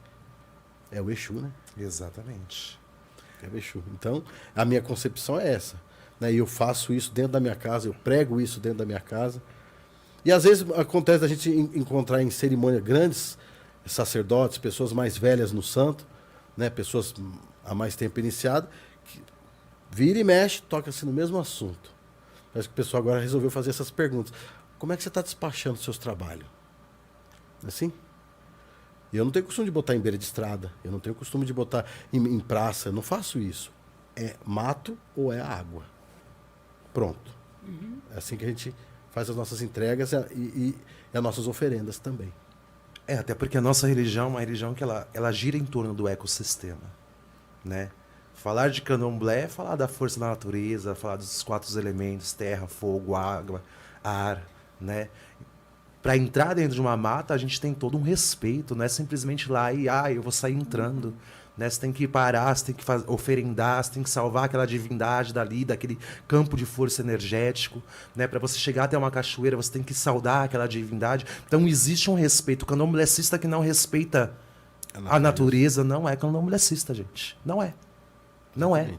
É o Exu, né? Exatamente. É o Exu. Então, a minha concepção é essa. Né? E eu faço isso dentro da minha casa, eu prego isso dentro da minha casa. E às vezes acontece da gente encontrar em cerimônia grandes sacerdotes, pessoas mais velhas no santo, né? Pessoas há mais tempo iniciadas, que vira e mexe, toca-se no mesmo assunto. Parece que o pessoal agora resolveu fazer essas perguntas. Como é que você está despachando os seus trabalhos? Assim? E eu não tenho costume de botar em beira de estrada, eu não tenho costume de botar em praça, eu não faço isso. É mato ou é água. Pronto. É assim que a gente faz as nossas entregas e as nossas oferendas também. Até porque a nossa religião é uma religião que ela gira em torno do ecossistema, né? Falar de candomblé é falar da força da natureza, falar dos 4 elementos, terra, fogo, água, ar, né? Para entrar dentro de uma mata, a gente tem todo um respeito, não é simplesmente lá e eu vou sair entrando. Né? Você tem que parar, você tem que oferendar, você tem que salvar aquela divindade dali, daquele campo de força energético. Né? Para você chegar até uma cachoeira, você tem que saudar aquela divindade. Então existe um respeito. O candomblessista que não respeita a natureza não é candomblessista, gente. Não é. Não é.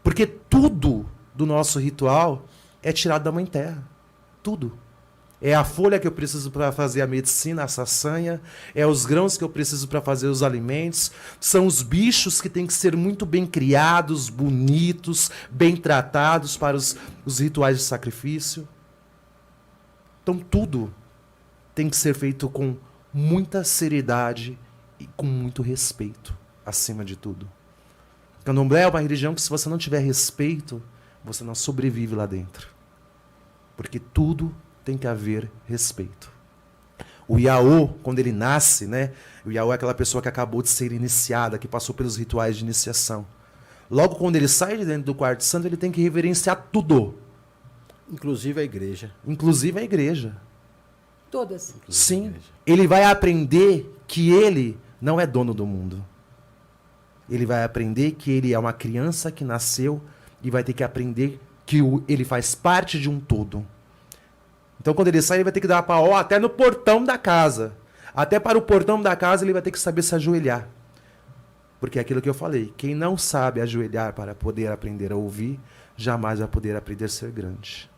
Porque tudo do nosso ritual é tirado da Mãe Terra. Tudo. É a folha que eu preciso para fazer a medicina, a saçanha. É os grãos que eu preciso para fazer os alimentos. São os bichos que têm que ser muito bem criados, bonitos, bem tratados para os rituais de sacrifício. Então tudo tem que ser feito com muita seriedade e com muito respeito, acima de tudo. O candomblé é uma religião que, se você não tiver respeito, você não sobrevive lá dentro. Porque tudo tem que haver respeito. O Iaô, quando ele nasce, né? O Iaô é aquela pessoa que acabou de ser iniciada, que passou pelos rituais de iniciação. Logo quando ele sai de dentro do quarto santo, ele tem que reverenciar tudo. Inclusive a igreja. Inclusive a igreja. Todas. Sim. Ele vai aprender que ele não é dono do mundo. Ele vai aprender que ele é uma criança que nasceu e vai ter que aprender que ele faz parte de um todo. Então, quando ele sai, ele vai ter que dar paó até no portão da casa. Até para o portão da casa, ele vai ter que saber se ajoelhar. Porque é aquilo que eu falei. Quem não sabe ajoelhar para poder aprender a ouvir, jamais vai poder aprender a ser grande.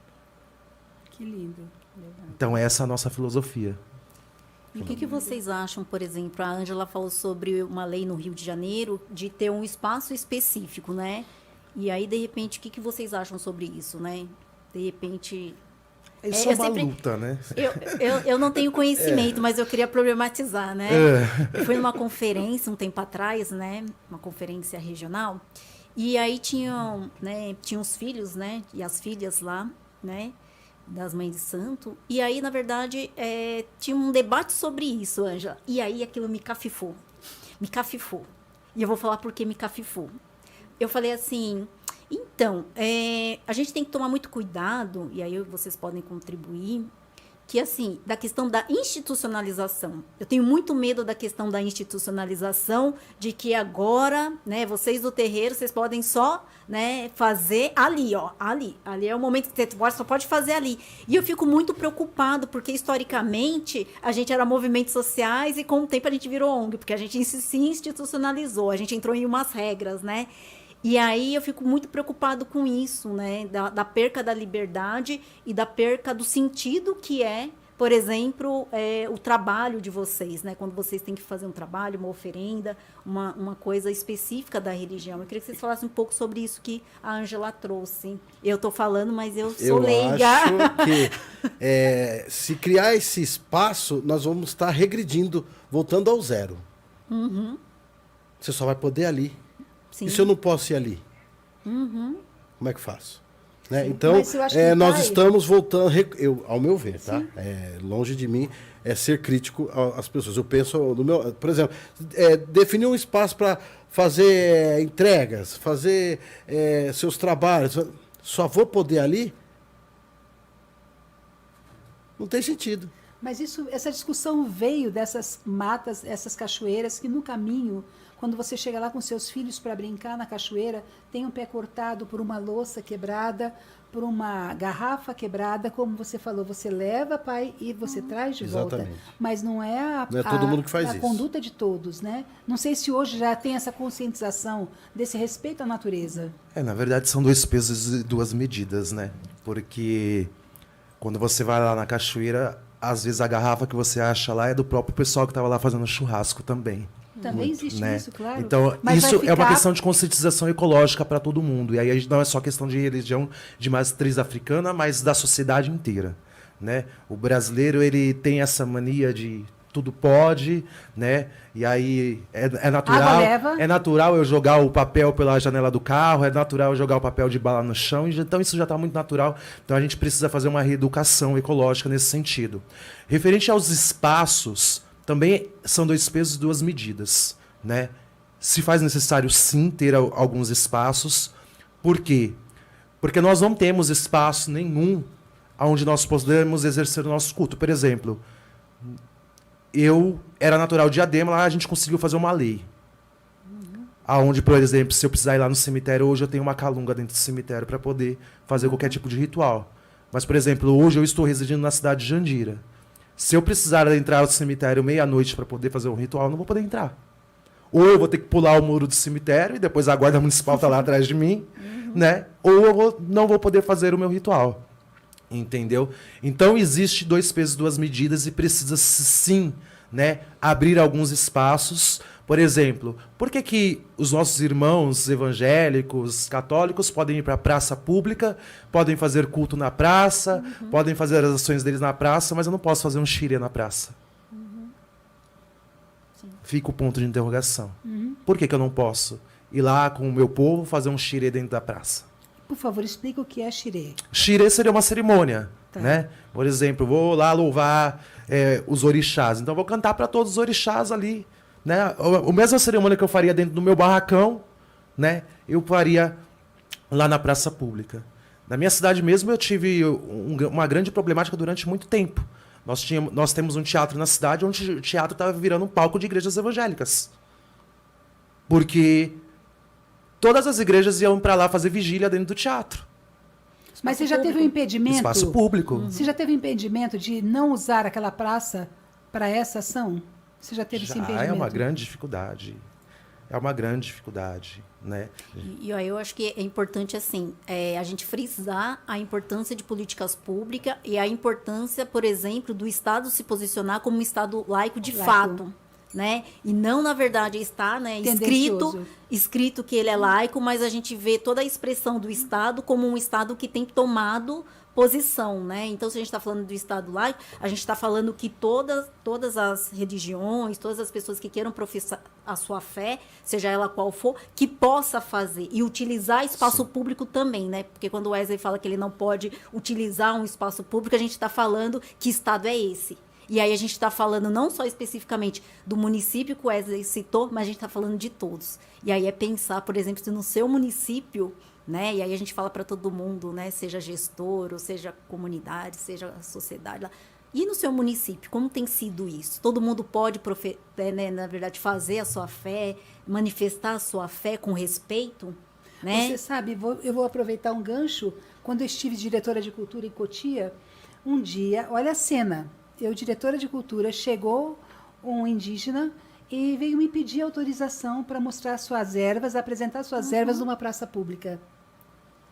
Que lindo. Então, essa é a nossa filosofia. E o que vocês acham, por exemplo, a Ângela falou sobre uma lei no Rio de Janeiro de ter um espaço específico, né? E aí, de repente, o que vocês acham sobre isso, né? De repente... Isso é uma luta, né? Eu não tenho conhecimento, mas eu queria problematizar, né? Eu fui numa conferência um tempo atrás, né? Uma conferência regional. E aí tinham os filhos, né? E as filhas lá, né? Das mães de santo. E aí, na verdade, tinha um debate sobre isso, Ângela. E aí aquilo me cafifou. Me cafifou. E eu vou falar por que me cafifou. Eu falei assim... Então, a gente tem que tomar muito cuidado, e aí vocês podem contribuir, que, assim, da questão da institucionalização. Eu tenho muito medo da questão da institucionalização, de que agora, né, vocês do terreiro, vocês podem só, né, fazer ali, ó, ali. Ali é o momento que você só pode fazer ali. E eu fico muito preocupado, porque, historicamente, a gente era movimentos sociais e, com o tempo, a gente virou ONG, porque a gente se institucionalizou, a gente entrou em umas regras, né? E aí eu fico muito preocupado com isso, né? Da perca da liberdade e da perca do sentido que é, por exemplo, o trabalho de vocês, né? Quando vocês têm que fazer um trabalho, uma oferenda, uma coisa específica da religião. Eu queria que vocês falassem um pouco sobre isso que a Ângela trouxe. Eu estou falando, mas eu sou leiga. Eu acho que se criar esse espaço, nós vamos estar regredindo, voltando ao zero. Uhum. Você só vai poder ali. Sim. E se eu não posso ir ali? Uhum. Como é que faço? Né? Então, Mas eu acho que nós vai. estamos voltando, ao meu ver, tá? Longe de mim ser crítico às pessoas. Eu penso, por exemplo, definir um espaço para fazer entregas, fazer seus trabalhos. Só vou poder ali? Não tem sentido. Mas essa discussão veio dessas matas, essas cachoeiras, que no caminho, quando você chega lá com seus filhos para brincar na cachoeira, tem um pé cortado por uma louça quebrada, por uma garrafa quebrada, como você falou, você leva, pai, e você traz de volta. Exatamente. Mas não é Não é todo mundo que faz a isso. conduta de todos, né? Não sei se hoje já tem essa conscientização desse respeito à natureza. Na verdade, são 2 pesos e 2 medidas, né? Porque quando você vai lá na cachoeira, às vezes a garrafa que você acha lá é do próprio pessoal que estava lá fazendo churrasco também. Também existe Né? isso, claro. Então, Mas isso vai é uma ficar- questão de conscientização ecológica para todo mundo. E aí não é só questão de religião de matriz africana, mas da sociedade inteira. Né? O brasileiro ele tem essa mania de tudo pode, né? E aí é natural. Água leva. É natural eu jogar o papel pela janela do carro, é natural eu jogar o papel de bala no chão, então isso já está muito natural. Então a gente precisa fazer uma reeducação ecológica nesse sentido. Referente aos espaços, também são 2 pesos e 2 medidas, né? Se faz necessário sim ter alguns espaços. Por quê? Porque nós não temos espaço nenhum onde nós podemos exercer o nosso culto. Por exemplo, eu era natural de Diadema, lá a gente conseguiu fazer uma lei. Aonde, por exemplo, se eu precisar ir lá no cemitério, hoje eu tenho uma calunga dentro do cemitério para poder fazer qualquer tipo de ritual. Mas, por exemplo, hoje eu estou residindo na cidade de Jandira. Se eu precisar entrar no cemitério meia-noite para poder fazer um ritual, eu não vou poder entrar. Ou eu vou ter que pular o muro do cemitério e depois a guarda municipal está lá atrás de mim, né? Ou eu não vou poder fazer o meu ritual. Entendeu? Então, existe 2 pesos e 2 medidas e precisa sim, né, abrir alguns espaços. Por exemplo, por que os nossos irmãos evangélicos, católicos podem ir para a praça pública, podem fazer culto na praça, podem fazer as ações deles na praça, mas eu não posso fazer um xirê na praça? Fica o ponto de interrogação. Por que eu não posso ir lá com o meu povo fazer um xirê dentro da praça? Por favor, explica o que é xirê. Xirê seria uma cerimônia, Tá. né? Por exemplo, vou lá louvar os orixás. Então, vou cantar para todos os orixás ali, né? A mesma cerimônia que eu faria dentro do meu barracão, né? Eu faria lá na praça pública. Na minha cidade mesmo, eu tive uma grande problemática durante muito tempo. Nós temos um teatro na cidade onde o teatro estava virando um palco de igrejas evangélicas. Porque todas as igrejas iam para lá fazer vigília dentro do teatro. Mas você já teve um impedimento? Espaço público. Você já teve impedimento de não usar aquela praça para essa ação? Você já teve esse impedimento? É uma grande dificuldade. É uma grande dificuldade, né? E ó, eu acho que é importante, assim, a gente frisar a importância de políticas públicas e a importância, por exemplo, do Estado se posicionar como um Estado laico de Laico. fato, né? E não, na verdade, está, né, Tendencioso. escrito que ele é laico, mas a gente vê toda a expressão do Estado como um Estado que tem tomado posição, né? Então, se a gente está falando do Estado laico, a gente está falando que todas as religiões, todas as pessoas que queiram professar a sua fé, seja ela qual for, que possa fazer e utilizar espaço público também, né? Porque quando o Wesley fala que ele não pode utilizar um espaço público, a gente está falando que Estado é esse. E aí a gente está falando não só especificamente do município que o Wesley citou, mas a gente está falando de todos. E aí é pensar, por exemplo, se no seu município, né? E aí a gente fala para todo mundo, né? Seja gestor, ou seja comunidade, seja sociedade, E no seu município, como tem sido isso? Todo mundo pode, né, na verdade, fazer a sua fé, manifestar a sua fé com respeito, né? Você sabe, eu vou aproveitar um gancho. Quando eu estive diretora de cultura em Cotia, um dia, olha a cena, eu, diretora de cultura, chegou um indígena e veio me pedir autorização para mostrar suas ervas, apresentar suas ervas numa praça pública.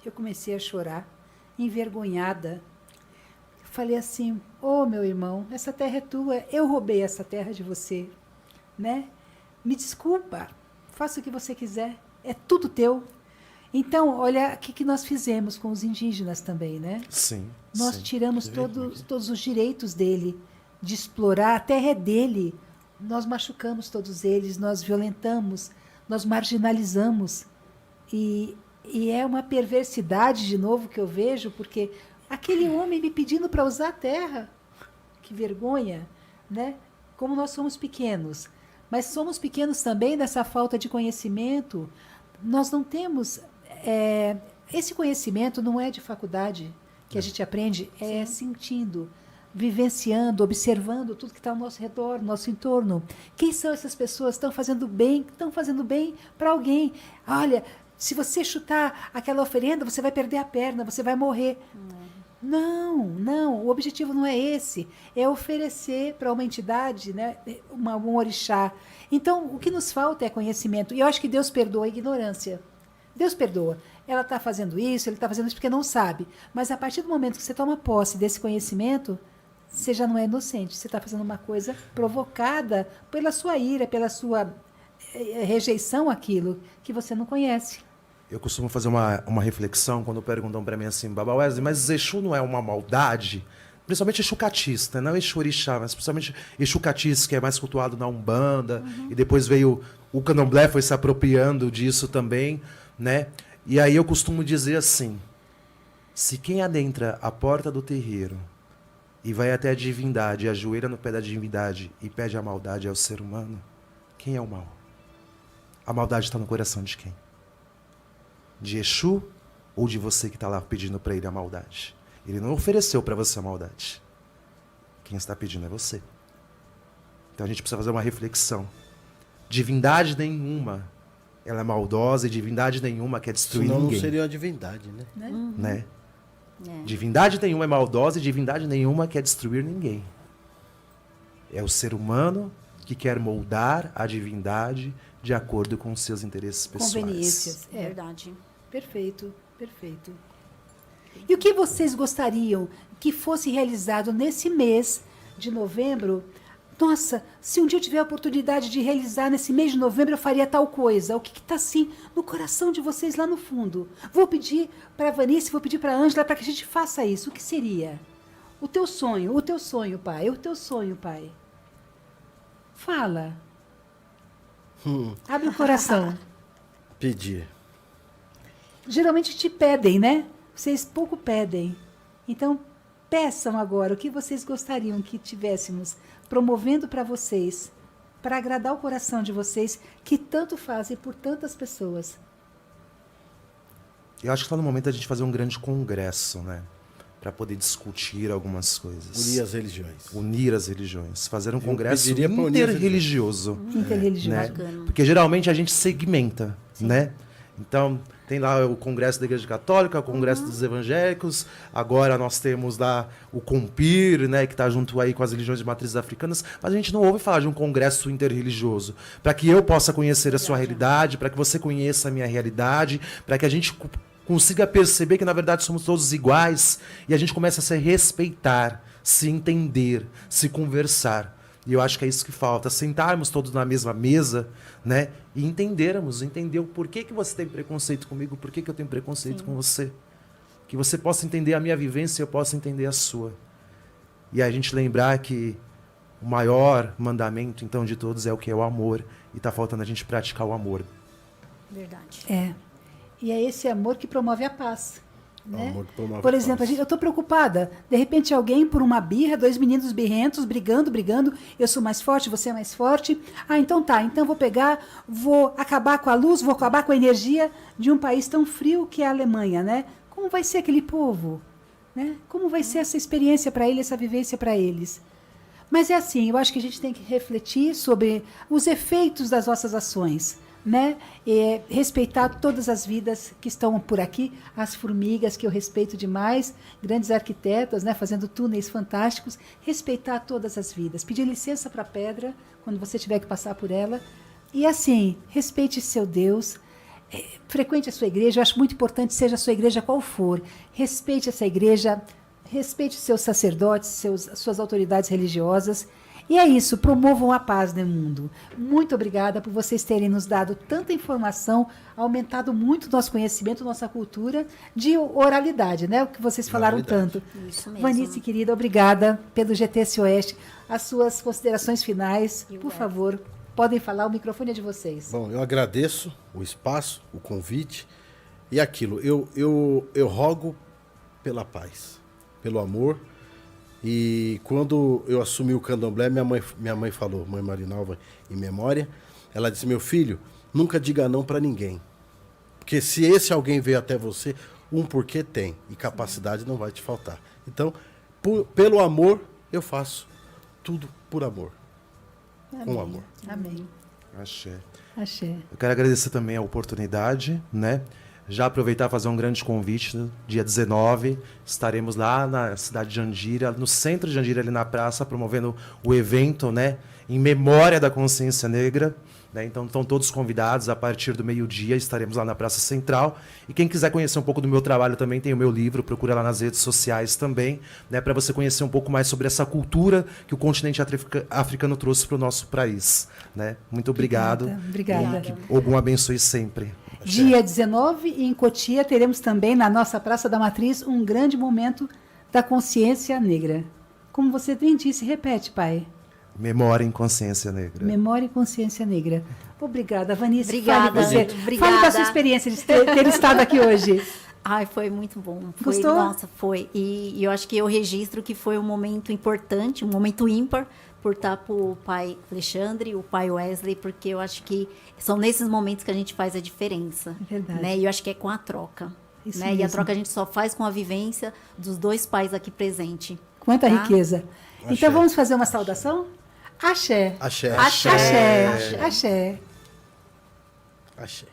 Eu comecei a chorar, envergonhada. Falei assim, meu irmão, essa terra é tua, eu roubei essa terra de você, né? Me desculpa, faça o que você quiser, é tudo teu. Então, olha o que nós fizemos com os indígenas também, né? Sim. Nós sim. tiramos todos os direitos dele, de explorar, a terra é dele. Nós machucamos todos eles, nós violentamos, nós marginalizamos. E é uma perversidade, de novo, que eu vejo, porque aquele homem me pedindo para usar a terra, que vergonha, né? Como nós somos pequenos. Mas somos pequenos também nessa falta de conhecimento. Nós não temos... esse conhecimento não é de faculdade que a gente aprende, é sentindo, vivenciando, observando tudo que está ao nosso redor, no nosso entorno. Quem são essas pessoas que estão fazendo bem para alguém? Olha, se você chutar aquela oferenda, você vai perder a perna, você vai morrer. Não, o objetivo não é esse. É oferecer para uma entidade, né, um orixá. Então, o que nos falta é conhecimento. E eu acho que Deus perdoa a ignorância. Deus perdoa. Ela está fazendo isso, ele está fazendo isso porque não sabe. Mas a partir do momento que você toma posse desse conhecimento, você já não é inocente. Você está fazendo uma coisa provocada pela sua ira, pela sua rejeição àquilo que você não conhece. Eu costumo fazer uma reflexão quando perguntam para mim assim, Baba Wesley, mas Exu não é uma maldade? Principalmente Exu Catista, não Exu Orixá, mas principalmente Exu Catista, que é mais cultuado na Umbanda, e depois veio o Candomblé, foi se apropriando disso também, né? E aí eu costumo dizer assim, se quem adentra a porta do terreiro e vai até a divindade, ajoelha no pé da divindade e pede a maldade ao ser humano, quem é o mal? A maldade está no coração de quem? De Exu ou de você que está lá pedindo para ele a maldade? Ele não ofereceu para você a maldade. Quem está pedindo é você. Então a gente precisa fazer uma reflexão. Divindade nenhuma, ela é maldosa e divindade nenhuma quer destruir Senão ninguém. não seria uma divindade, né? Né? Divindade nenhuma é maldosa e divindade nenhuma quer destruir ninguém. É o ser humano que quer moldar a divindade de acordo com os seus interesses pessoais. Conveniências. É verdade. Perfeito. E o que vocês gostariam que fosse realizado nesse mês de novembro? Nossa, se um dia eu tiver a oportunidade de realizar nesse mês de novembro, eu faria tal coisa. O que está assim no coração de vocês lá no fundo? Vou pedir para a Vanice, vou pedir para a Ângela para que a gente faça isso. O que seria? O teu sonho, pai. O teu sonho, pai. Fala. Abre o coração. Pedir. Geralmente te pedem, né? Vocês pouco pedem. Então, peçam agora o que vocês gostariam que tivéssemos promovendo para vocês, para agradar o coração de vocês, que tanto fazem por tantas pessoas. Eu acho que está no momento da gente fazer um grande congresso, né? Para poder discutir algumas coisas. Unir as religiões. Unir as religiões. Fazer um Eu congresso pediria pra unir as interreligioso. Interreligioso. Né? Porque geralmente a gente segmenta, né? Então, tem lá o Congresso da Igreja Católica, o Congresso dos Evangélicos, agora nós temos lá o COMPIR, né, que está junto aí com as religiões de matrizes africanas, mas a gente não ouve falar de um congresso interreligioso, para que eu possa conhecer a sua realidade, para que você conheça a minha realidade, para que a gente consiga perceber que, na verdade, somos todos iguais e a gente começa a se respeitar, se entender, se conversar. E eu acho que é isso que falta, sentarmos todos na mesma mesa, né? E entender o porquê que você tem preconceito comigo, por que eu tenho preconceito com você. Que você possa entender a minha vivência e eu possa entender a sua. E a gente lembrar que o maior mandamento, então, de todos é o que? É o amor. E está faltando a gente praticar o amor. Verdade. E é esse amor que promove a paz. Né? Amor que promove Por a exemplo, paz. eu estou preocupada. De repente, alguém, por uma birra, dois meninos birrentos, brigando. Eu sou mais forte, você é mais forte. Então tá. Então vou acabar com a luz, vou acabar com a energia de um país tão frio que é a Alemanha, né? Como vai ser aquele povo? né? Como vai ser essa experiência para eles, essa vivência para eles? Mas é assim, eu acho que a gente tem que refletir sobre os efeitos das nossas ações, né? E respeitar todas as vidas que estão por aqui, as formigas, que eu respeito demais, grandes arquitetas, né? Fazendo túneis fantásticos, respeitar todas as vidas, pedir licença para a pedra quando você tiver que passar por ela, e assim, respeite seu Deus, frequente a sua igreja. Eu acho muito importante, seja a sua igreja qual for, respeite essa igreja, respeite seus sacerdotes, suas autoridades religiosas. E é isso, promovam a paz no mundo. Muito obrigada por vocês terem nos dado tanta informação, aumentado muito o nosso conhecimento, nossa cultura de oralidade, né? O que vocês falaram tanto. Isso mesmo. Vanice, querida, obrigada pelo GTS Oeste. As suas considerações finais, por favor, podem falar, o microfone é de vocês. Bom, eu agradeço o espaço, o convite e aquilo. Eu rogo pela paz, pelo amor. E quando eu assumi o candomblé, minha mãe falou, mãe Marinalva, em memória, ela disse: meu filho, nunca diga não para ninguém. Porque se esse alguém veio até você, um porquê tem, e capacidade não vai te faltar. Então, pelo amor, eu faço tudo por amor. Amém. Com amor. Amém. Axé. Axé. Eu quero agradecer também a oportunidade, né? Já aproveitar e fazer um grande convite. No dia 19, estaremos lá na cidade de Jandira, no centro de Jandira, ali na praça, promovendo o evento, né? Em memória da consciência negra. Né? Então, estão todos convidados. A partir do meio-dia, estaremos lá na Praça Central. E quem quiser conhecer um pouco do meu trabalho também, tem o meu livro, procura lá nas redes sociais também, né? Para você conhecer um pouco mais sobre essa cultura que o continente africano trouxe para o nosso país. Né? Muito obrigado. Obrigada. E que Ogum abençoe sempre. Dia 19, em Cotia, teremos também na nossa Praça da Matriz um grande momento da consciência negra. Como você bem disse, repete, pai. Memória em consciência negra. Memória e consciência negra. Obrigada, Vanice. Obrigada, Fale, obrigada. Fale da sua experiência de ter estado aqui hoje. Ai, foi muito bom. Gostou? Nossa, foi. E eu acho que eu registro que foi um momento importante, um momento ímpar, por estar para o pai Alexandre, o pai Wesley, porque eu acho que são nesses momentos que a gente faz a diferença. É verdade. Né? E eu acho que é com a troca. Isso Né? E a mesmo. troca a gente só faz com a vivência dos dois pais aqui presentes. Quanta Tá? riqueza. Axé. Então vamos fazer uma saudação? Axé. Axé. Axé. Axé. Axé. Axé.